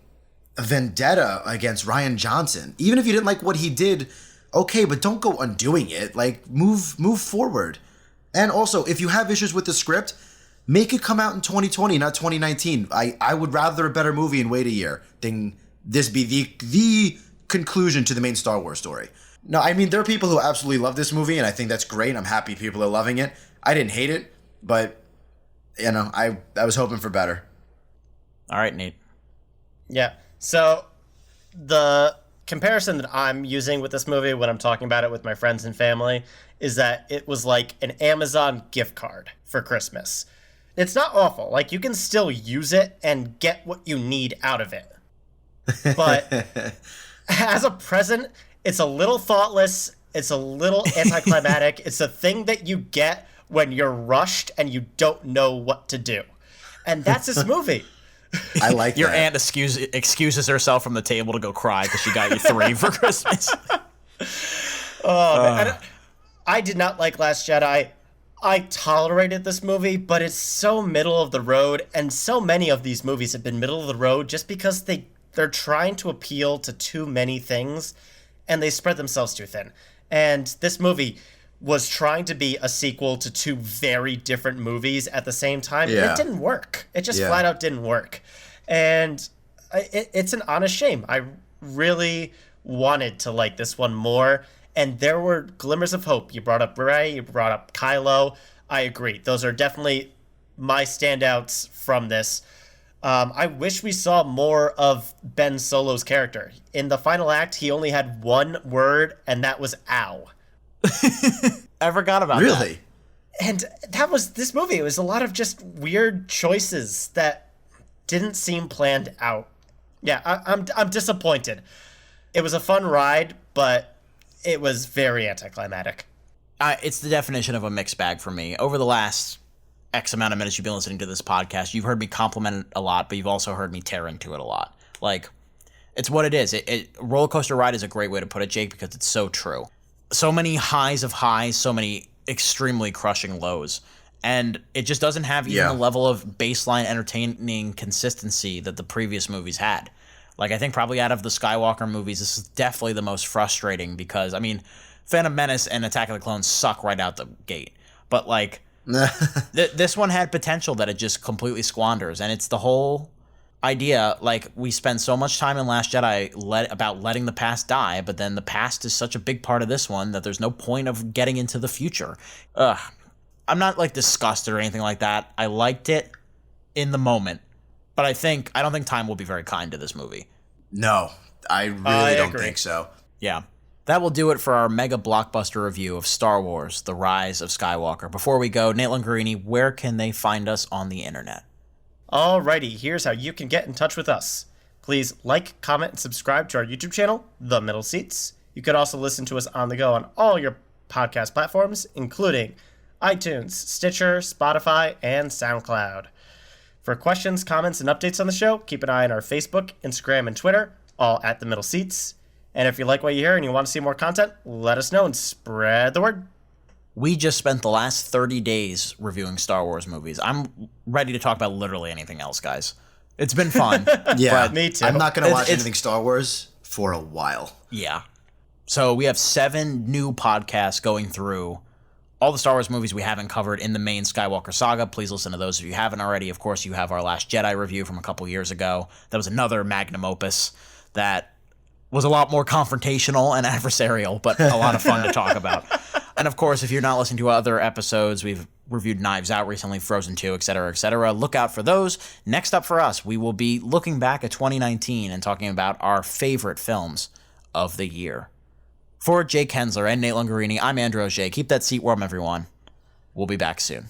a vendetta against Rian Johnson. Even if you didn't like what he did, okay, but don't go undoing it. Like, move forward. And also, if you have issues with the script, make it come out in 2020, not 2019. I would rather a better movie and wait a year than this be the conclusion to the main Star Wars story. No, I mean, there are people who absolutely love this movie, and I think that's great. I'm happy people are loving it. I didn't hate it, but, you know, I was hoping for better. All right, Nate. Yeah, so the comparison that I'm using with this movie when I'm talking about it with my friends and family is that it was like an Amazon gift card for Christmas. It's not awful. Like, you can still use it and get what you need out of it. But as a present, it's a little thoughtless. It's a little anticlimactic. It's a thing that you get when you're rushed and you don't know what to do. And that's this movie. I like Your that. aunt excuses herself from the table to go cry because she got you 3 for Christmas. Man. I did not like Last Jedi. I tolerated this movie, but it's so middle of the road, and so many of these movies have been middle of the road just because they're trying to appeal to too many things, and they spread themselves too thin. And this movie was trying to be a sequel to 2 very different movies at the same time. Yeah. It didn't work. It just flat out didn't work. And it's an honest shame. I really wanted to like this one more, and there were glimmers of hope. You brought up Rey, you brought up Kylo. I agree. Those are definitely my standouts from this. I wish we saw more of Ben Solo's character. In the final act, he only had one word, and that was ow. I forgot about that. Really? And that was this movie. It was a lot of just weird choices that didn't seem planned out. Yeah, I'm disappointed. It was a fun ride, but it was very anticlimactic. It's the definition of a mixed bag for me. Over the last X amount of minutes you've been listening to this podcast, you've heard me compliment it a lot, but you've also heard me tear into it a lot. Like, it's what it is. Roller coaster ride is a great way to put it, Jake, because it's so true. So many highs of highs, so many extremely crushing lows. And it just doesn't have even the level of baseline entertaining consistency that the previous movies had. Like, I think probably out of the Skywalker movies, this is definitely the most frustrating because, I mean, Phantom Menace and Attack of the Clones suck right out the gate. But, like, this one had potential that it just completely squanders. And it's the whole idea, like, we spend so much time in Last Jedi about letting the past die, but then the past is such a big part of this one that there's no point of getting into the future. I'm not, like, disgusted or anything like that. I liked it in the moment. But I don't think time will be very kind to this movie. No, I really don't think so. Yeah. That will do it for our mega blockbuster review of Star Wars, The Rise of Skywalker. Before we go, Nate Langarini, where can they find us on the internet? Alrighty, here's how you can get in touch with us. Please like, comment, and subscribe to our YouTube channel, The Middle Seats. You can also listen to us on the go on all your podcast platforms, including iTunes, Stitcher, Spotify, and SoundCloud. For questions, comments, and updates on the show, keep an eye on our Facebook, Instagram, and Twitter, all at The Middle Seats. And if you like what you hear and you want to see more content, let us know and spread the word. We just spent the last 30 days reviewing Star Wars movies. I'm ready to talk about literally anything else, guys. It's been fun. Yeah, me too. I'm not going to watch anything Star Wars for a while. Yeah. So we have 7 new podcasts going through all the Star Wars movies we haven't covered in the main Skywalker saga. Please listen to those if you haven't already. Of course, you have our Last Jedi review from a couple years ago. That was another magnum opus that was a lot more confrontational and adversarial, but a lot of fun to talk about. And of course, if you're not listening to other episodes, we've reviewed Knives Out recently, Frozen 2, etc., etc. Look out for those. Next up for us, we will be looking back at 2019 and talking about our favorite films of the year. For Jake Hensler and Nate Langarini, I'm Andrew O'Shea. Keep that seat warm, everyone. We'll be back soon.